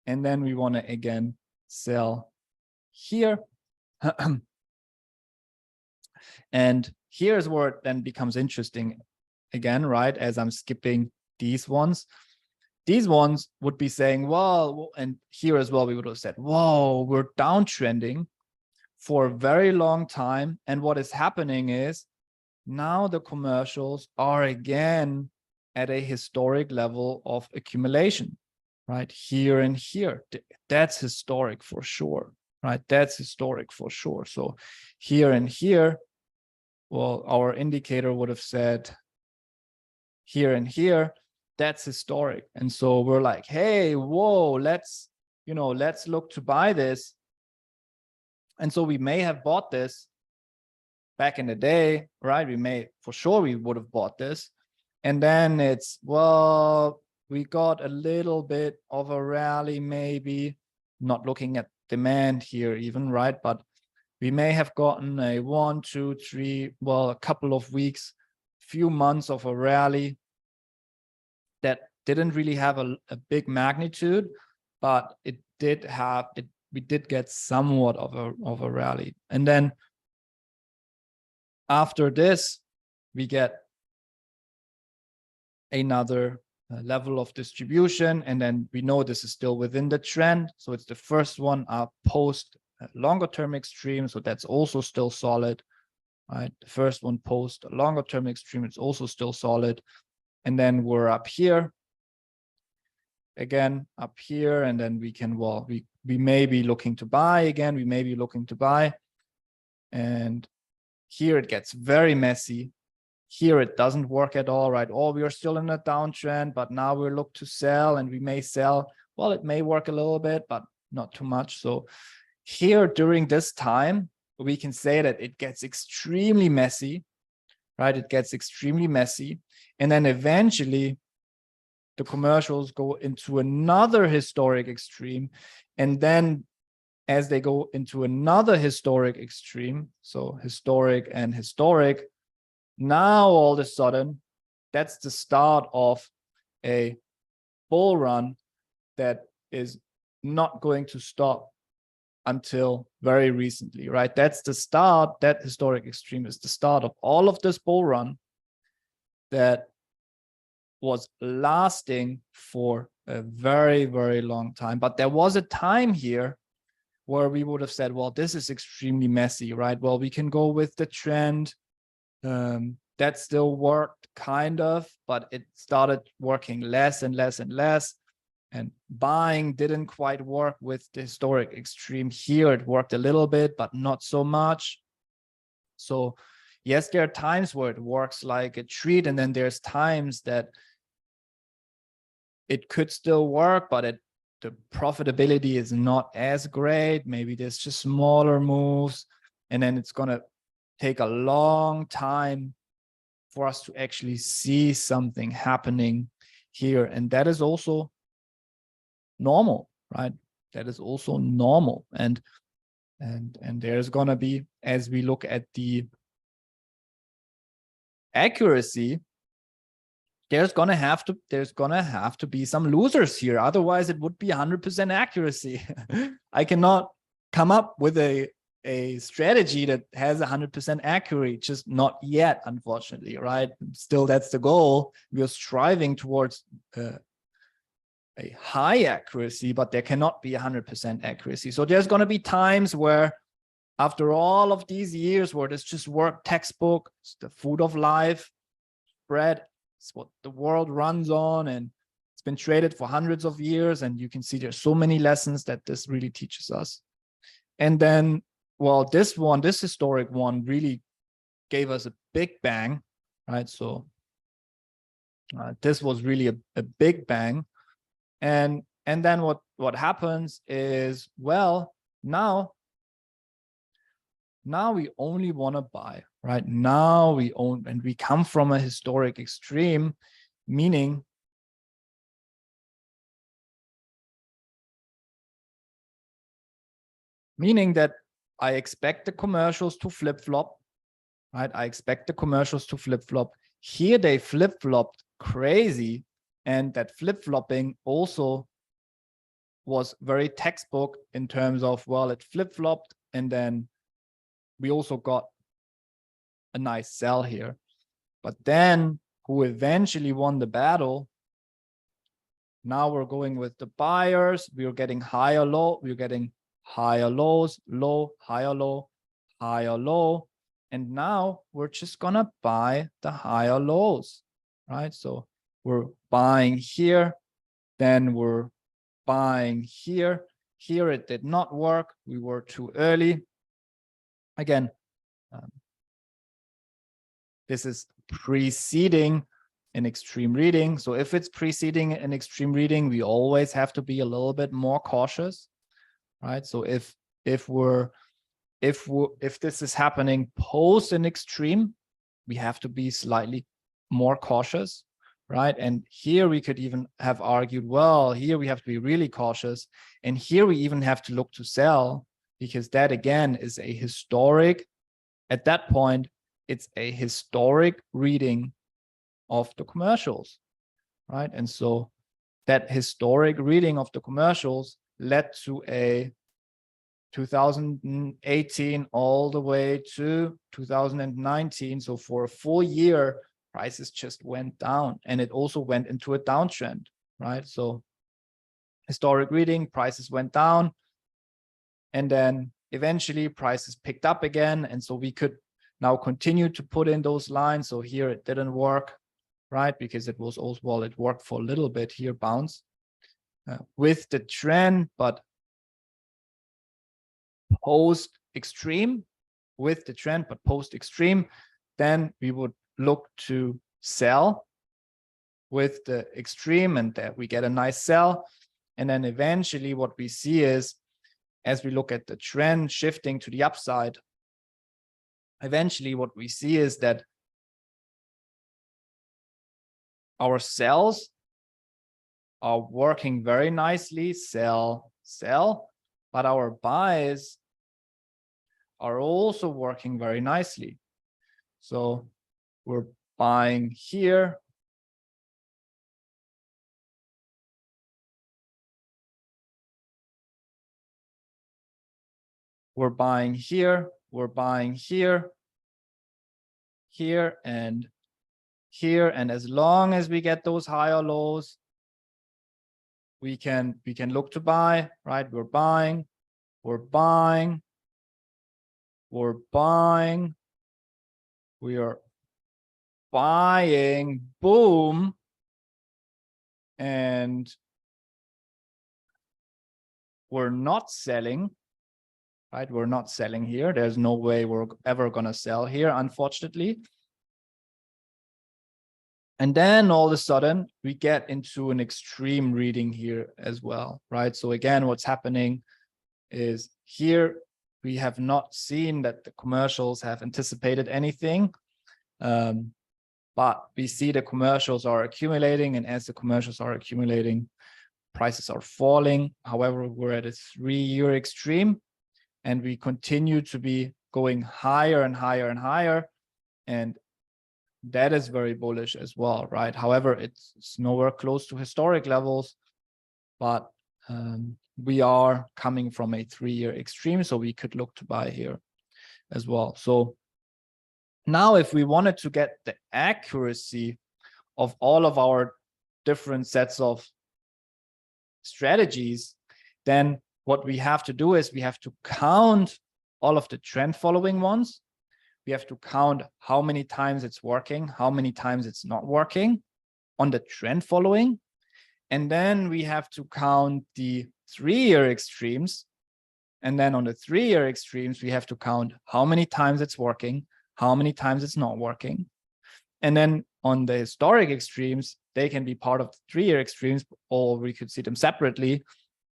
And then we want to, again, sell here. And here's where it then becomes interesting again, right? As I'm skipping these ones would be saying, well, and here as well, we would have said, whoa, we're downtrending for a very long time. And what is happening is now the commercials are again at a historic level of accumulation, right? Here and here. That's historic for sure. Right, that's historic for sure. So here and here, well, our indicator would have said here and here, that's historic. And so we're like, hey, whoa, let's look to buy this. And so we may have bought this back in the day, right? We would have bought this. And then it's, well, we got a little bit of a rally, maybe, not looking at demand here even, right? But we may have gotten a 1, 2, 3, well, a couple of weeks, few months of a rally that didn't really have a big magnitude, but it did have it. We did get somewhat of a rally. And then after this, we get another level of distribution, and then we know this is still within the trend. So it's the first one up post longer term extreme, so that's also still solid, right? The first one post a longer term extreme, it's also still solid. And then we're up here again, up here, and then we can, well, we may be looking to buy again, we may be looking to buy, and here it gets very messy. Here it doesn't work at all, right? Or we are still in a downtrend, but now we look to sell, and we may sell well, it may work a little bit, but not too much. So here during this time, we can say that it gets extremely messy, right? It gets extremely messy. And then eventually the commercials go into another historic extreme. And then as they go into another historic extreme, so historic and historic, now all of a sudden, that's the start of a bull run that is not going to stop until very recently, right? That's the start. That historic extreme is the start of all of this bull run that was lasting for a very, very long time. But there was a time here where we would have said, well, this is extremely messy, right? Well, we can go with the trend. That still worked kind of, but it started working less and less and less. And buying didn't quite work with the historic extreme here. It worked a little bit, but not so much. So yes, there are times where it works like a treat, and then there's times that it could still work, but the profitability is not as great. Maybe there's just smaller moves, and then it's going to take a long time for us to actually see something happening here. And that is also normal, right? That is also normal. And there's going to be, as we look at the accuracy, there's going to have to be some losers here. Otherwise it would be 100% accuracy. I cannot come up with a strategy that has 100% accurate, just not yet, unfortunately, right? Still, that's the goal. We are striving towards a high accuracy, but there cannot be 100% accuracy. So there's going to be times where, after all of these years where this just worked textbook, it's the food of life, bread, it's what the world runs on, and it's been traded for hundreds of years, and you can see there's so many lessons that this really teaches us. And then, well, this historic one really gave us a big bang, right? So this was really a big bang. And then what happens is, well, now we only want to buy, right? Now we own, and we come from a historic extreme, meaning that I expect the commercials to flip-flop, right? I expect the commercials to flip-flop. Here they flip-flopped crazy, and that flip-flopping also was very textbook in terms of, well, it flip-flopped, and then we also got a nice sell here. But then who eventually won the battle? Now we're going with the buyers. We are getting higher low. We're getting higher lows, low, higher low, higher low. And now we're just going to buy the higher lows, right? So we're buying here, then we're buying here. Here it did not work. We were too early. Again, this is preceding an extreme reading. So if it's preceding an extreme reading, we always have to be a little bit more cautious, right? So if this is happening post an extreme, we have to be slightly more cautious, right? And here we could even have argued, well, here we have to be really cautious. And here we even have to look to sell, because that again is a historic, at that point, it's a historic reading of the commercials, right? And so that historic reading of the commercials led to a 2018 all the way to 2019. So for a full year, prices just went down, and it also went into a downtrend, right? So historic reading, prices went down, and then eventually prices picked up again. And so we could now continue to put in those lines. So here it didn't work, right? Because it was also, well, it worked for a little bit here, bounce with the trend, but post extreme, with the trend, but post extreme, then we would look to sell with the extreme, and that we get a nice sell. And then eventually what we see is, as we look at the trend shifting to the upside, eventually what we see is that our sells are working very nicely, sell, sell, but our buys are also working very nicely. So we're buying here. We're buying here, we're buying here, here, and here. And as long as we get those higher lows, we can look to buy, right? We're buying, we're buying, we're buying, we are buying, boom. And we're not selling, right? We're not selling here. There's no way we're ever going to sell here, unfortunately. And then all of a sudden we get into an extreme reading here as well, right? So again, what's happening is here we have not seen that the commercials have anticipated anything, but we see the commercials are accumulating, and as the commercials are accumulating, prices are falling. However, we're at a 3-year extreme, and we continue to be going higher and higher and higher, and that is very bullish as well, right? However, it's nowhere close to historic levels, but we are coming from a 3-year extreme, so we could look to buy here as well. So now if we wanted to get the accuracy of all of our different sets of strategies, then what we have to do is we have to count all of the trend following ones. We have to count how many times it's working, how many times it's not working on the trend following. And then we have to count the 3-year extremes. And then on the 3-year extremes, we have to count how many times it's working, how many times it's not working. And then on the historic extremes, they can be part of the 3-year extremes, or we could see them separately.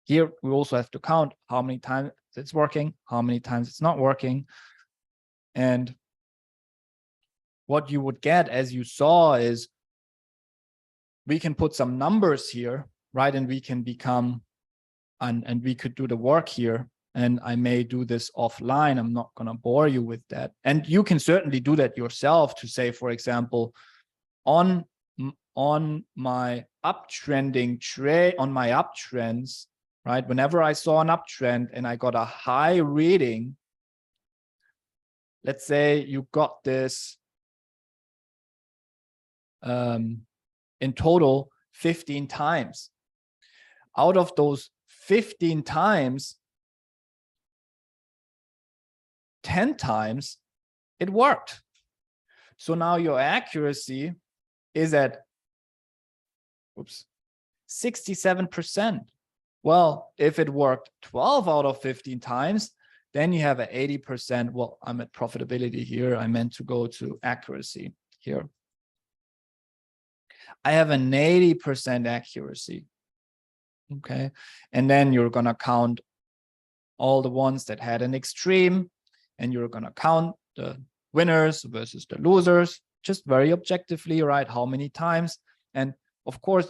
Here, we also have to count how many times it's working, how many times it's not working. And what you would get, as you saw, is we can put some numbers here, right? And we can become, and we could do the work here. And I may do this offline. I'm not going to bore you with that. And you can certainly do that yourself to say, for example, on my uptrending trade, on my uptrends, right? Whenever I saw an uptrend and I got a high reading, let's say you got this in total 15 times. Out of those 15 times, 10 times it worked. So now your accuracy is at 67%. Well, if it worked 12 out of 15 times, then you have an 80%. Well, I'm at profitability here. I meant to go to accuracy here. I have an 80% accuracy. Okay. And then you're going to count all the ones that had an extreme, and you're going to count the winners versus the losers, just very objectively, right? How many times? And of course,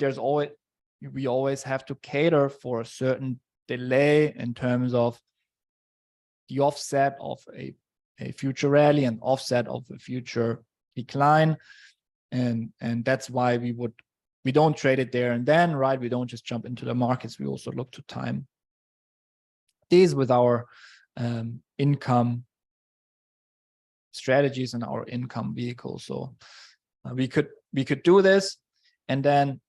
we always have to cater for a certain delay in terms of the offset of a future rally and offset of a future decline. And that's why we don't trade it there and then, right? We don't just jump into the markets. We also look to time these with our income strategies and our income vehicles. So we could do this, and then,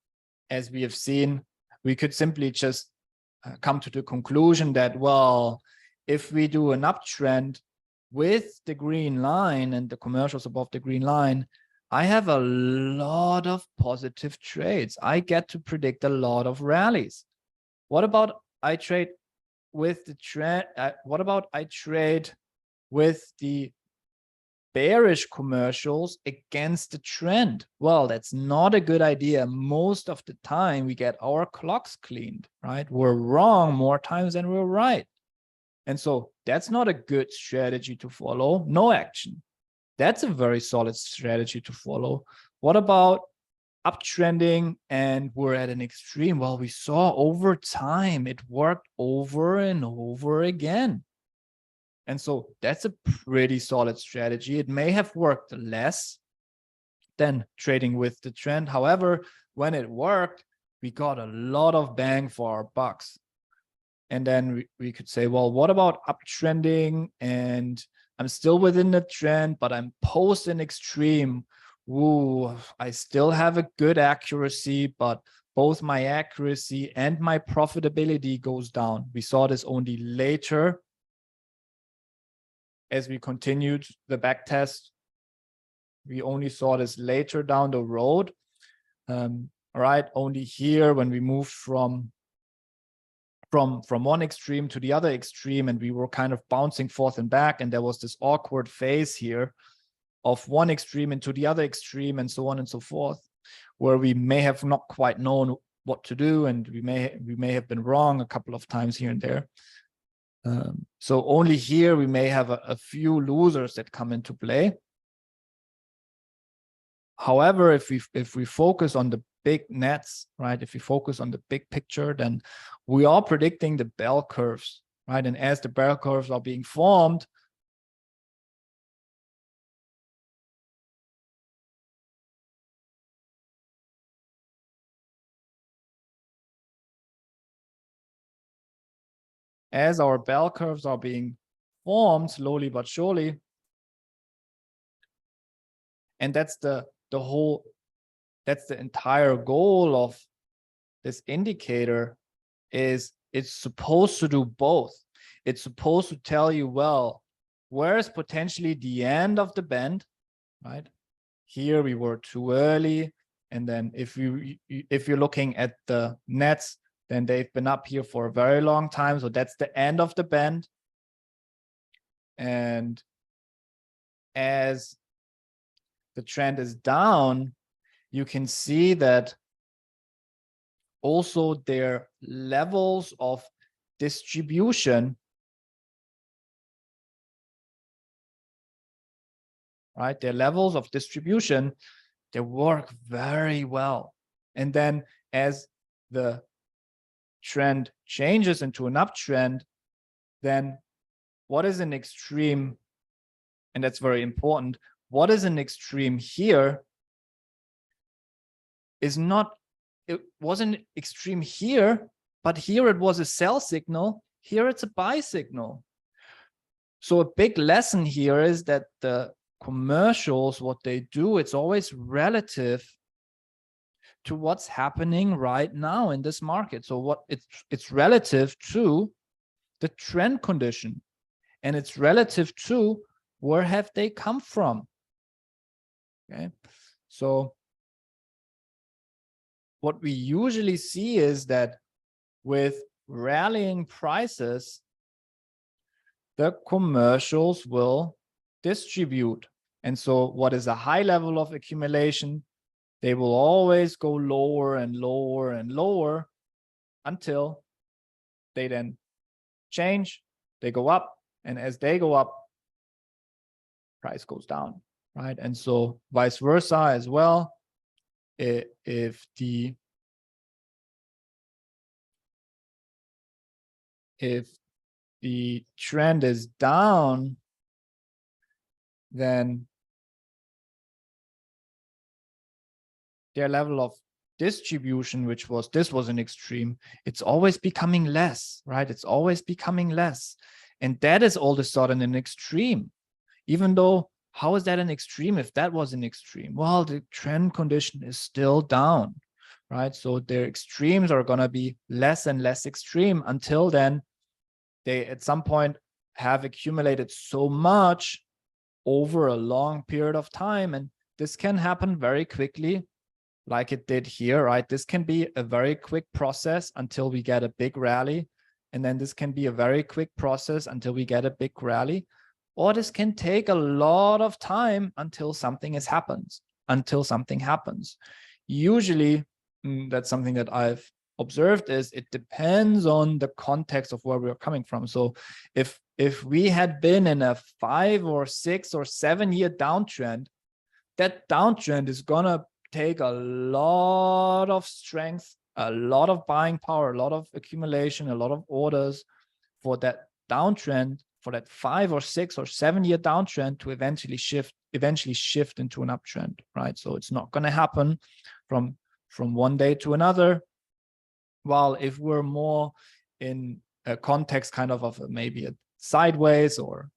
as we have seen, we could simply just come to the conclusion that, well, if we do an uptrend with the green line and the commercials above the green line, I have a lot of positive trades. I get to predict a lot of rallies. What about I trade with the trend? What about I trade with the bearish commercials against the trend. Well, that's not a good idea. Most of the time we get our clocks cleaned, right? We're wrong more times than we're right. And so that's not a good strategy to follow. No action. That's a very solid strategy to follow. What about uptrending and we're at an extreme? Well, we saw over time it worked over and over again. And so that's a pretty solid strategy. It may have worked less than trading with the trend. However, when it worked, we got a lot of bang for our bucks. And then we could say, well, what about uptrending? And I'm still within the trend, but I'm post an extreme. Ooh, I still have a good accuracy, but both my accuracy and my profitability goes down. We saw this only later as we continued the back test. We only saw this later down the road. All right, only here when we moved from one extreme to the other extreme, and we were kind of bouncing forth and back, and there was this awkward phase here of one extreme into the other extreme and so on and so forth, where we may have not quite known what to do, and we may have been wrong a couple of times here and there. So only here we may have a few losers that come into play. However, if we focus on the big nets, right? If we focus on the big picture, then we are predicting the bell curves, right? And as the bell curves are being formed, as our bell curves are being formed slowly but surely, and that's the entire goal of this indicator, is it's supposed to do both. It's supposed to tell you, well, where is potentially the end of the bend, right? Here we were too early, and then if you're looking at the nets, then they've been up here for a very long time, so that's the end of the bend. And as the trend is down, you can see that also their levels of distribution, right? Their levels of distribution, they work very well. And then as the trend changes into an uptrend, then what is an extreme? And that's very important. What is an extreme here is not, it wasn't extreme here, but here it was a sell signal. Here it's a buy signal. So a big lesson here is that the commercials, what they do, it's always relative to what's happening right now in this market. So what it's relative to the trend condition, and it's relative to where have they come from. Okay, so what we usually see is that with rallying prices, the commercials will distribute. And so what is a high level of accumulation? They will always go lower and lower and lower until they then change, they go up, and as they go up, price goes down, right? And so vice versa as well. If the trend is down, then their level of distribution, this was an extreme, it's always becoming less, right? It's always becoming less. And that is all of a sudden an extreme. Even though, how is that an extreme if that was an extreme? Well, the trend condition is still down, right? So their extremes are going to be less and less extreme until then they at some point have accumulated so much over a long period of time. And this can happen very quickly, like it did here, right? This can be a very quick process until we get a big rally. And then this can be a very quick process until we get a big rally. or this can take a lot of time until something happens. Usually, that's something that I've observed, is it depends on the context of where we're coming from. So if we had been in a 5 or 6 or 7 year downtrend, that downtrend is gonna take a lot of strength, a lot of buying power, a lot of accumulation, a lot of orders for that downtrend, for that 5 or 6 or 7 year downtrend to eventually shift into an uptrend, right? So it's not going to happen from one day to another. While if we're more in a context kind of maybe a sideways or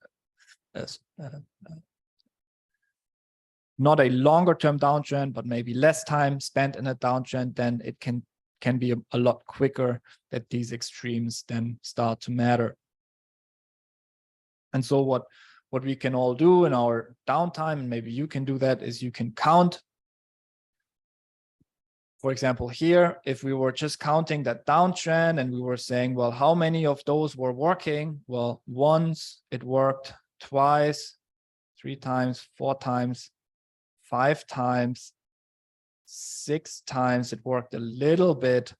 not a longer term downtrend, but maybe less time spent in a downtrend, then it can be a lot quicker that these extremes then start to matter. And so what we can all do in our downtime, and maybe you can do that, is you can count. For example, here, if we were just counting that downtrend and we were saying, well, how many of those were working? Well, once it worked, twice, 3 times, 4 times, 5 times, 6 times, it worked a little bit.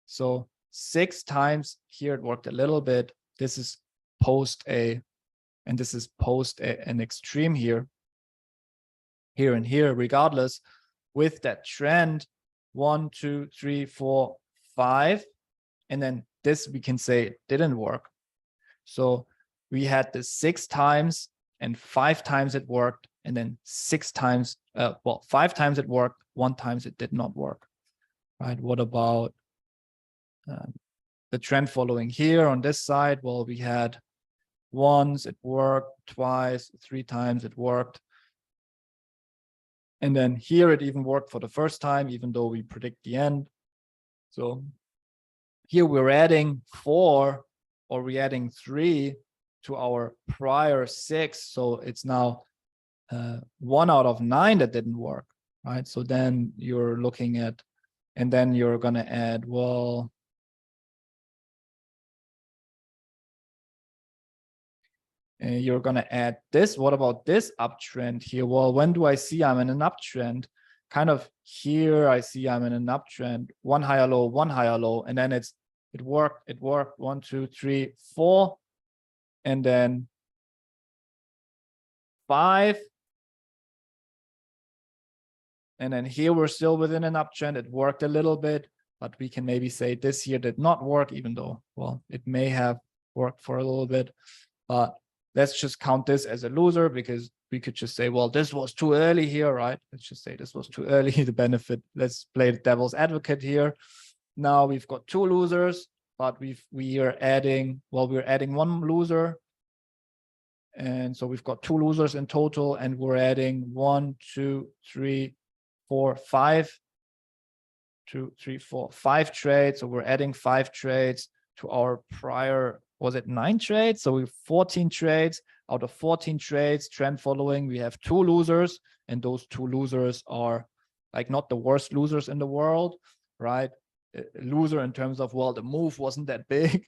So 6 times here it worked a little bit. This is post an extreme here and here, regardless. With that trend, 1, 2, 3, 4, 5, and then this we can say it didn't work. So we had this 6 times and 5 times it worked, and then 6 times, 5 times it worked, 1 time it did not work, right? What about the trend following here on this side? Well, we had once it worked, twice, 3 times it worked. And then here it even worked for the first time, even though we predict the end. So here we're adding 4 or we're adding 3 to our prior 6. So it's now 1 out of 9 that didn't work, right? So then you're looking at, and then you're going to add, well, you're going to add this. What about this uptrend here? Well, when do I see I'm in an uptrend? Kind of here, I see I'm in an uptrend. 1 higher low, 1 higher low. And then it worked. 1, 2, 3, 4. And then 5. And then here we're still within an uptrend. It worked a little bit, but we can maybe say this here did not work, even though, well, it may have worked for a little bit. But let's just count this as a loser, because we could just say, well, this was too early here, right? Let's just say this was too early to benefit. Let's play the devil's advocate here. Now we've got 2 losers, but we're adding 1 loser. And so we've got 2 losers in total, and we're adding 1, 2, 3, 4, 5. 2, 3, 4, 5 trades. So we're adding 5 trades to our prior, was it 9 trades? So we have 14 trades. Out of 14 trades, trend following, we have 2 losers, and those 2 losers are like not the worst losers in the world, right? A loser in terms of, well, the move wasn't that big.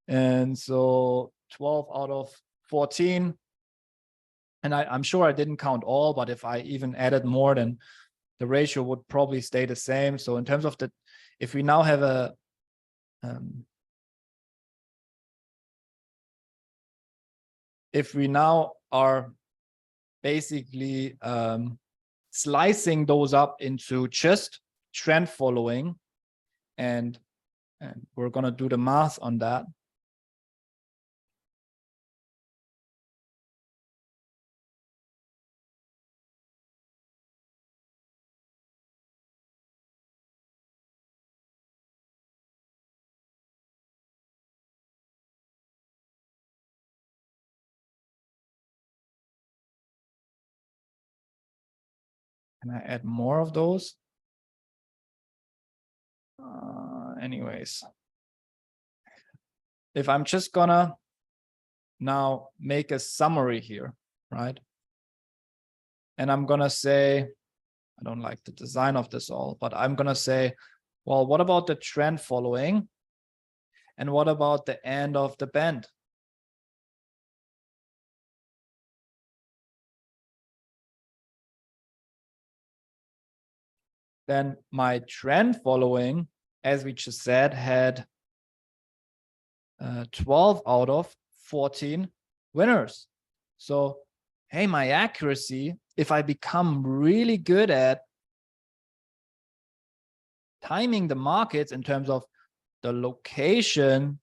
And so 12 out of 14. And I'm sure I didn't count all, but if I even added more, then the ratio would probably stay the same. So in terms of if we now have a, if we now are basically slicing those up into just trend following, and we're going to do the math on that. Can I add more of those? Anyways, if I'm just gonna now make a summary here, right? And I'm gonna say, I don't like the design of this all, but I'm gonna say, well, what about the trend following? And what about the end of the band? then my trend following, as we just said, had 12 out of 14 winners. So, hey, my accuracy, if I become really good at timing the markets in terms of the location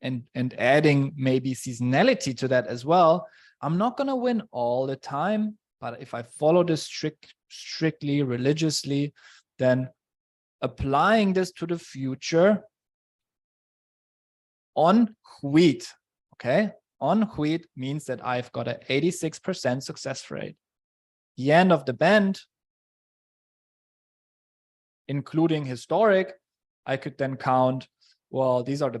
and adding maybe seasonality to that as well, I'm not going to win all the time. But if I follow this strictly, religiously, then applying this to the future on wheat, okay? On wheat means that I've got an 86% success rate. The end of the band, including historic, I could then count, well, these are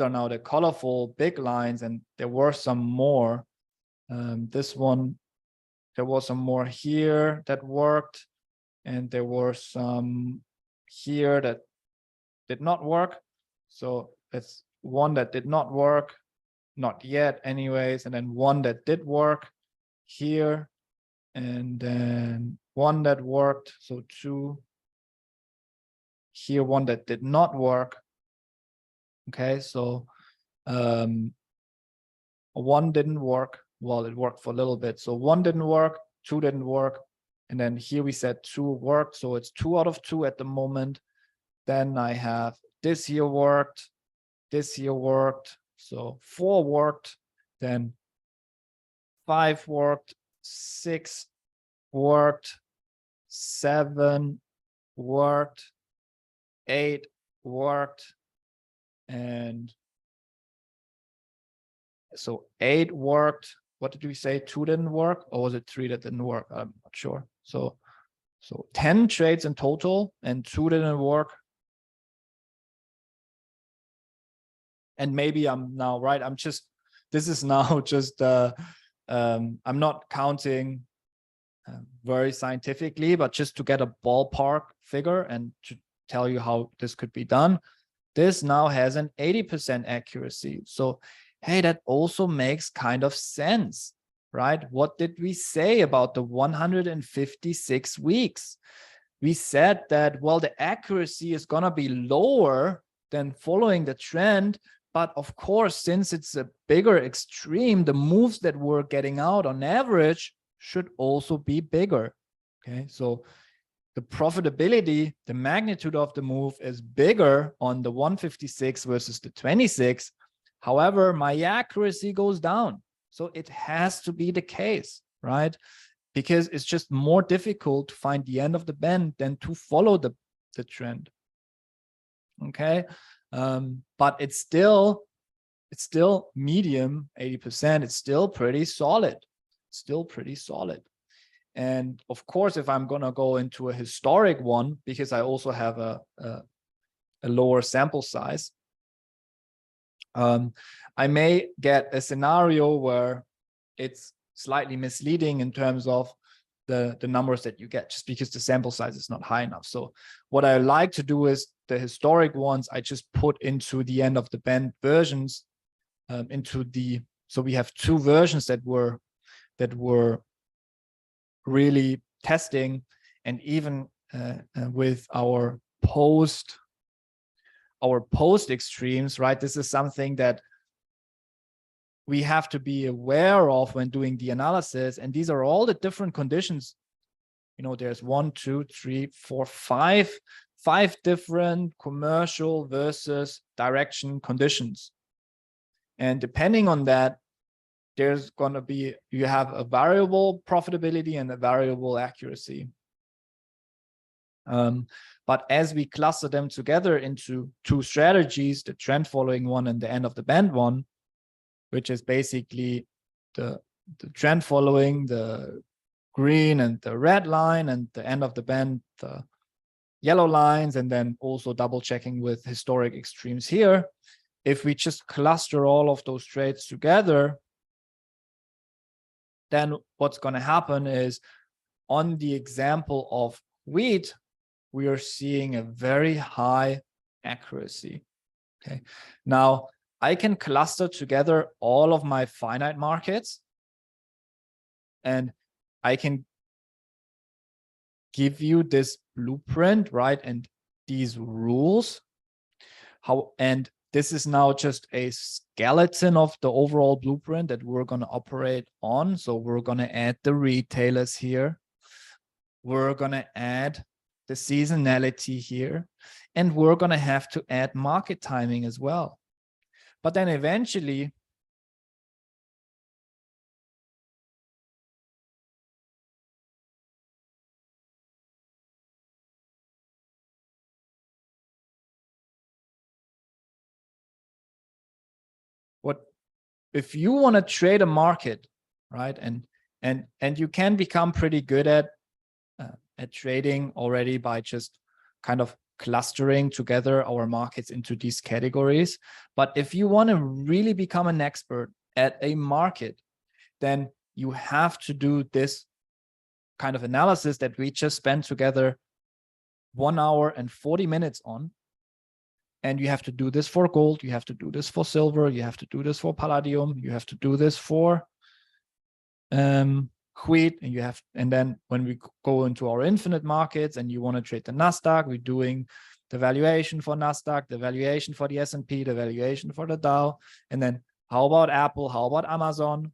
now the colorful big lines, and there were some more. This one, there was some more here that worked, and there were some here that did not work. So that's one that did not work, not yet anyways, and then one that did work here, and then one that worked, so two. Here, one that did not work. Okay, so one didn't work. Well, it worked for a little bit. So one didn't work, two didn't work. And then here we said two worked. So it's 2 out of 2 at the moment. Then I have this here worked, this here worked. So 4 worked, then 5 worked, 6 worked, 7 worked, 8 worked, and so 8 worked. What did we say? 2 didn't work, or was it 3 that didn't work? I'm not sure. So 10 trades in total, and 2 didn't work. And maybe I'm now right. This is now just I'm not counting very scientifically, but just to get a ballpark figure and to tell you how this could be done. This now has an 80% accuracy. So, hey, that also makes kind of sense, right? What did we say about the 156 weeks? We said that, well, the accuracy is going to be lower than following the trend. But of course, since it's a bigger extreme, the moves that we're getting out on average should also be bigger. Okay, so the profitability, the magnitude of the move is bigger on the 156 versus the 26. However, my accuracy goes down. So it has to be the case, right? Because it's just more difficult to find the end of the band than to follow the trend. Okay. But it's still medium, 80%. It's still pretty solid. Still pretty solid. And of course, if I'm going to go into a historic one, because I also have a lower sample size, I may get a scenario where it's slightly misleading in terms of the numbers that you get, just because the sample size is not high enough. So what I like to do is the historic ones, I just put into the end of the band versions, so we have 2 versions that were really testing, and even with our post extremes, right? This is something that we have to be aware of when doing the analysis. And these are all the different conditions. You know, there's 1, 2, 3, 4, 5 different commercial versus direction conditions. And depending on that, there's going to be, you have a variable profitability and a variable accuracy. But as we cluster them together into 2 strategies, the trend following one and the end of the band one, which is basically the trend following, the green and the red line, and the end of the band, the yellow lines, and then also double checking with historic extremes here. If we just cluster all of those trades together, then what's going to happen is, on the example of wheat, we are seeing a very high accuracy. Okay. Now, I can cluster together all of my finite markets, and I can give you this blueprint, right? And these rules. And this is now just a skeleton of the overall blueprint that we're going to operate on. So we're going to add the retailers here. We're going to add the seasonality here. And we're going to have to add market timing as well. But then eventually, if you want to trade a market, right? And you can become pretty good at trading already by just kind of clustering together our markets into these categories. But if you want to really become an expert at a market, then you have to do this kind of analysis that we just spent together 1 hour and 40 minutes on. And you have to do this for gold, you have to do this for silver, you have to do this for palladium, you have to do this for wheat, and then when we go into our infinite markets and you want to trade the Nasdaq, we're doing the valuation for Nasdaq, the valuation for the S&P, the valuation for the Dow, and then how about Apple, how about Amazon?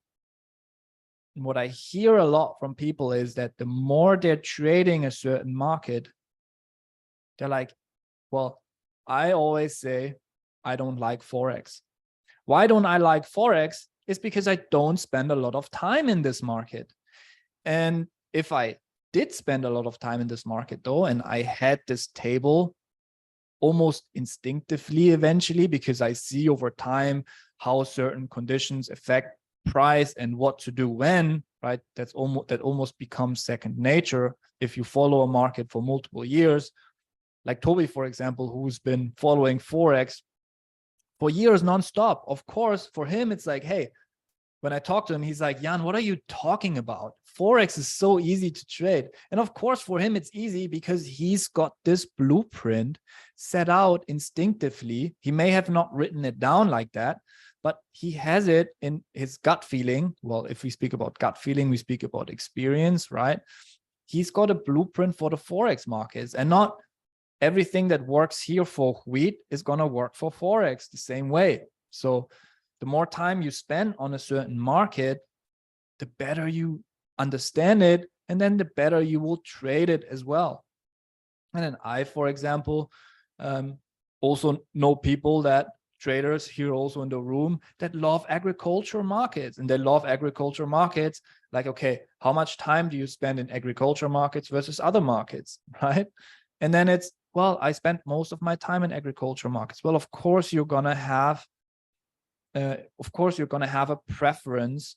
And what I hear a lot from people is that the more they're trading a certain market, they're like, well, I always say I don't like Forex. Why don't I like Forex? It's because I don't spend a lot of time in this market. And if I did spend a lot of time in this market though, and I had this table almost instinctively eventually, because I see over time how certain conditions affect price and what to do when, right? That almost becomes second nature if you follow a market for multiple years. Like Toby, for example, who's been following Forex for years nonstop. Of course, for him, it's like, hey, when I talk to him, he's like, Jan, what are you talking about? Forex is so easy to trade. And of course, for him, it's easy because he's got this blueprint set out instinctively. He may have not written it down like that, but he has it in his gut feeling. Well, if we speak about gut feeling, we speak about experience, right? He's got a blueprint for the Forex markets, and not everything that works here for wheat is going to work for Forex the same way. So the more time you spend on a certain market, the better you understand it, and then the better you will trade it as well. And then I, for example, also know traders here also in the room that love agriculture markets, and they love agriculture markets. Like, okay, how much time do you spend in agriculture markets versus other markets, right? And then it's, well, I spent most of my time in agriculture markets. Well, of course, you're going to have a preference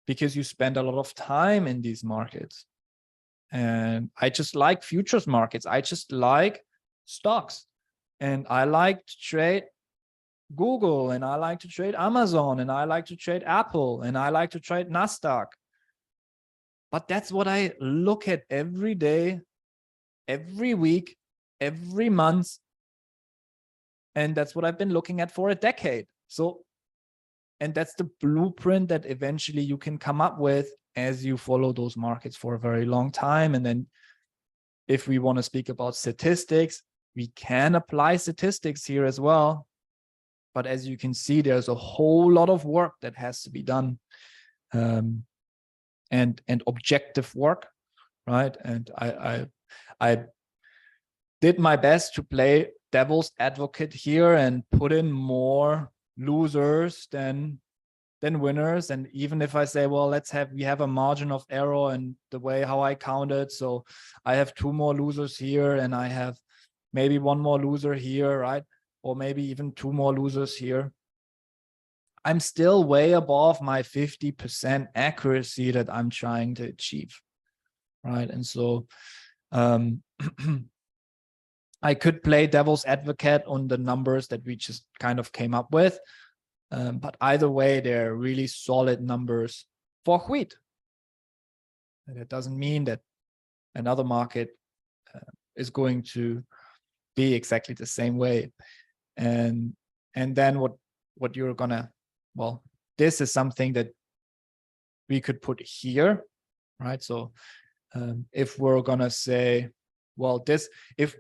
because you spend a lot of time in these markets. And I just like futures markets. I just like stocks. And I like to trade Google, and I like to trade Amazon, and I like to trade Apple, and I like to trade Nasdaq. But that's what I look at every day, every week, every month. And that's what I've been looking at for a decade. So, and that's the blueprint that eventually you can come up with as you follow those markets for a very long time. And then if we want to speak about statistics, we can apply statistics here as well. But as you can see, there's a whole lot of work that has to be done, and objective work, right? And I did my best to play devil's advocate here and put in more losers than winners. And even if I say, well, we have a margin of error in the way how I counted, so I have 2 more losers here, and I have maybe 1 more loser here, right? Or maybe even 2 more losers here, I'm still way above my 50% accuracy that I'm trying to achieve, right? And so I could play devil's advocate on the numbers that we just kind of came up with. But either way, they're really solid numbers for wheat. And it doesn't mean that another market is going to be exactly the same way. And then what you're gonna, well, this is something that we could put here, right? So if we're gonna say, well,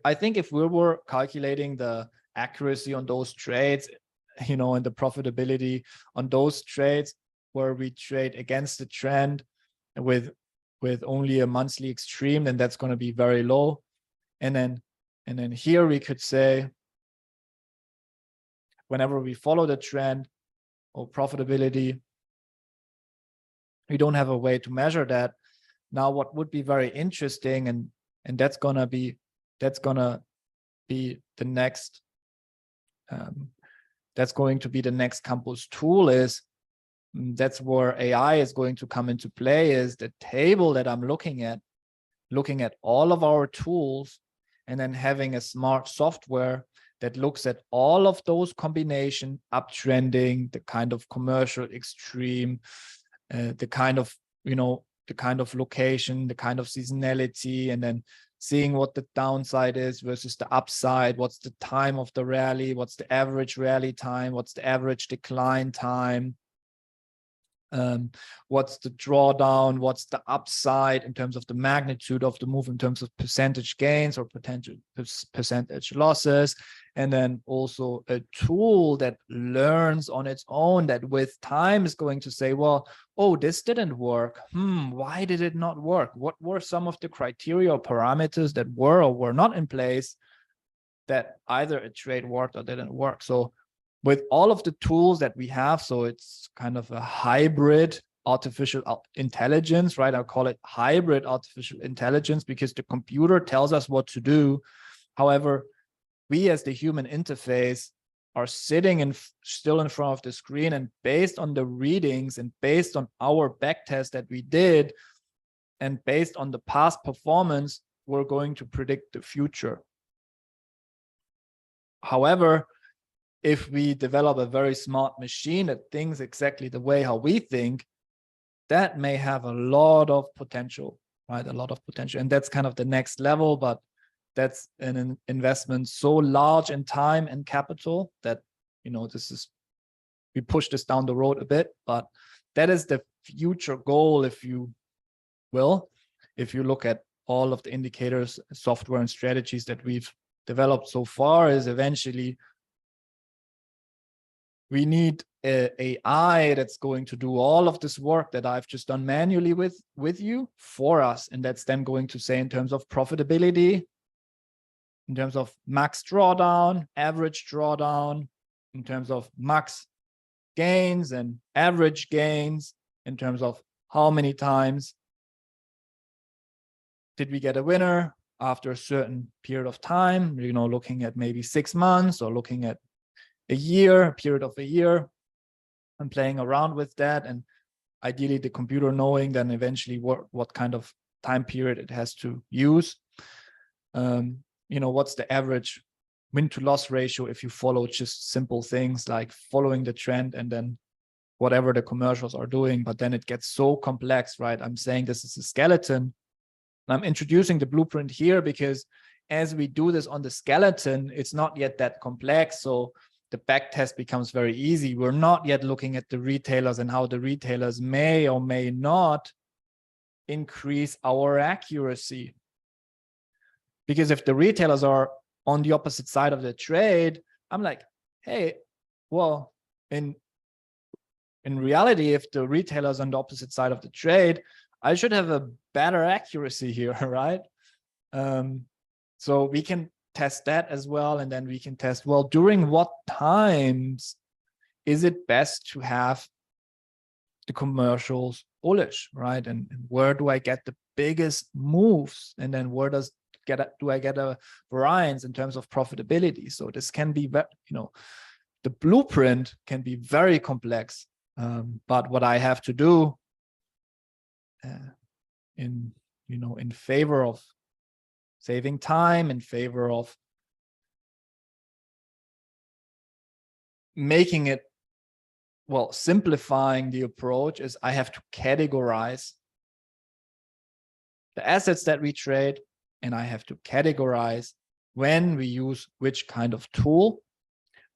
I think if we were calculating the accuracy on those trades, and the profitability on those trades where we trade against the trend with only a monthly extreme, then that's going to be very low. And then here we could say, whenever we follow the trend or profitability, we don't have a way to measure that. Now, what would be very interesting, and that's gonna be the next that's going to be the next campus tool, is that's where AI is going to come into play, is the table that I'm looking at all of our tools, and then having a smart software that looks at all of those combination, uptrending, the kind of commercial extreme, the kind of location, the kind of seasonality, and then seeing what the downside is versus the upside, what's the time of the rally, what's the average rally time, what's the average decline time, what's the drawdown, what's the upside in terms of the magnitude of the move in terms of percentage gains or potential percentage losses. And then also a tool that learns on its own, that with time is going to say, well, oh, this didn't work. Why did it not work? What were some of the criteria or parameters that were or were not in place that either a trade worked or didn't work? So with all of the tools that we have, so it's kind of a hybrid artificial intelligence, right? I'll call it hybrid artificial intelligence because the computer tells us what to do. However, we as the human interface are sitting still in front of the screen, and based on the readings and based on our back test that we did and based on the past performance, we're going to predict the future. However, if we develop a very smart machine that thinks exactly the way how we think, that may have a lot of potential, right? A lot of potential. And that's kind of the next level, but that's an investment so large in time and capital that, we push this down the road a bit, but that is the future goal, if you will, if you look at all of the indicators, software and strategies that we've developed so far, is eventually we need a AI that's going to do all of this work that I've just done manually with you for us. And that's then going to say, in terms of profitability, in terms of max drawdown, average drawdown, in terms of max gains and average gains, in terms of how many times did we get a winner after a certain period of time, looking at maybe 6 months or looking at a year, a period of a year, and playing around with that. And ideally the computer knowing then eventually what kind of time period it has to use. What's the average win to loss ratio if you follow just simple things like following the trend and then whatever the commercials are doing. But then it gets so complex, right? I'm saying this is a skeleton. I'm introducing the blueprint here because as we do this on the skeleton, it's not yet that complex. So the back test becomes very easy. We're not yet looking at the retailers and how the retailers may or may not increase our accuracy. Because if the retailers are on the opposite side of the trade, I'm like, hey, well, in reality, if the retailers on the opposite side of the trade, I should have a better accuracy here, right? So we can test that as well. And then we can test, well, during what times is it best to have the commercials bullish, right? And where do I get the biggest moves? And then where do I get a variance in terms of profitability? So this can be, the blueprint can be very complex. But what I have to do in favor of saving time, in favor of making it, well, simplifying the approach, is I have to categorize the assets that we trade, and I have to categorize when we use which kind of tool.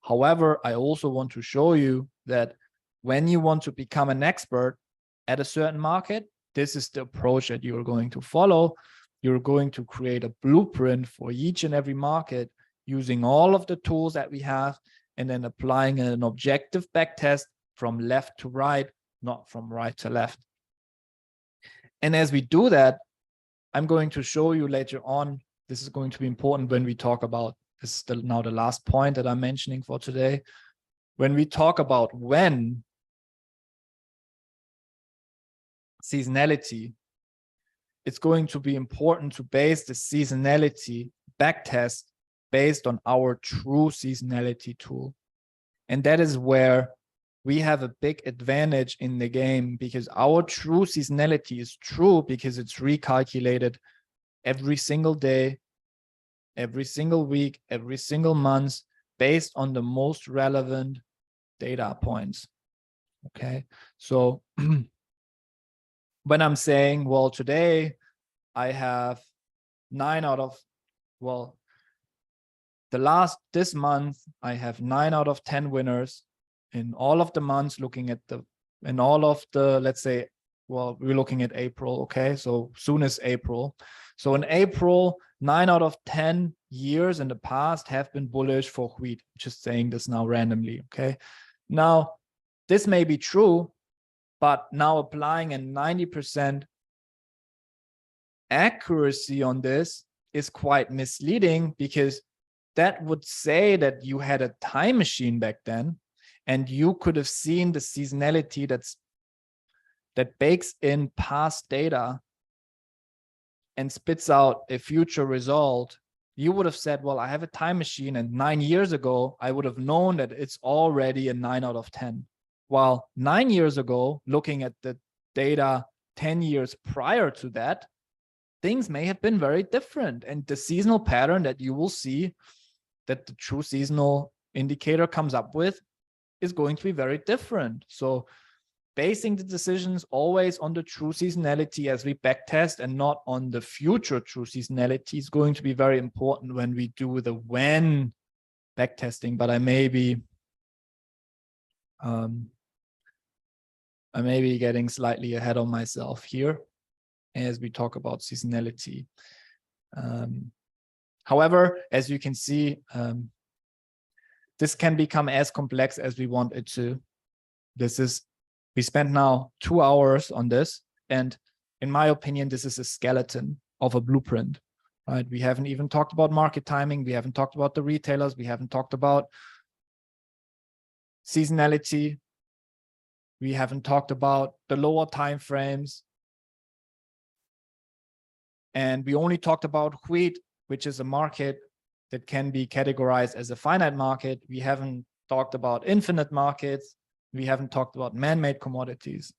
However, I also want to show you that when you want to become an expert at a certain market, this is the approach that you're going to follow. You're going to create a blueprint for each and every market using all of the tools that we have, and then applying an objective backtest from left to right, not from right to left. And as we do that, I'm going to show you later on, this is going to be important when we talk about, this is now the last point that I'm mentioning for today. When we talk about when seasonality, it's going to be important to base the seasonality backtest based on our true seasonality tool. And that is where we have a big advantage in the game, because our true seasonality is true because it's recalculated every single day, every single week, every single month, based on the most relevant data points. Okay, so when I'm saying, well, today I have 9 out of, well, this month I have 9 out of 10 winners in all of the months, looking at in all of the, let's say, well, we're looking at April. Okay, so soon as April. So in April, 9 out of 10 years in the past have been bullish for wheat. Just saying this now randomly. Okay, now this may be true, but now applying a 90% accuracy on this is quite misleading, because that would say that you had a time machine back then and you could have seen the seasonality that bakes in past data and spits out a future result. You would have said, well, I have a time machine, and 9 years ago, I would have known that it's already a 9 out of 10. While 9 years ago, looking at the data 10 years prior to that, things may have been very different. And the seasonal pattern that you will see that the true seasonal indicator comes up with is going to be very different. So basing the decisions always on the true seasonality as we backtest, and not on the future true seasonality, is going to be very important when we do the when backtesting. But I may be getting slightly ahead of myself here as we talk about seasonality. However, as you can see, this can become as complex as we want it to. We spent now 2 hours on this, and in my opinion, this is a skeleton of a blueprint, right? We haven't even talked about market timing. We haven't talked about the retailers. We haven't talked about seasonality. We haven't talked about the lower time frames. And we only talked about wheat, which is a market that can be categorized as a finite market. We haven't talked about infinite markets. We haven't talked about man-made commodities.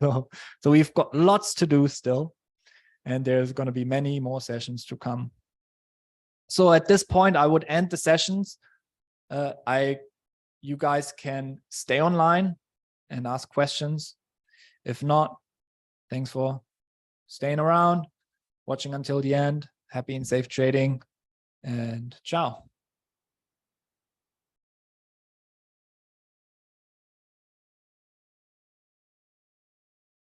So we've got lots to do still, and there's going to be many more sessions to come. So at this point, I would end the sessions. You guys can stay online and ask questions. If not, thanks for staying around, watching until the end. Happy and safe trading, and ciao.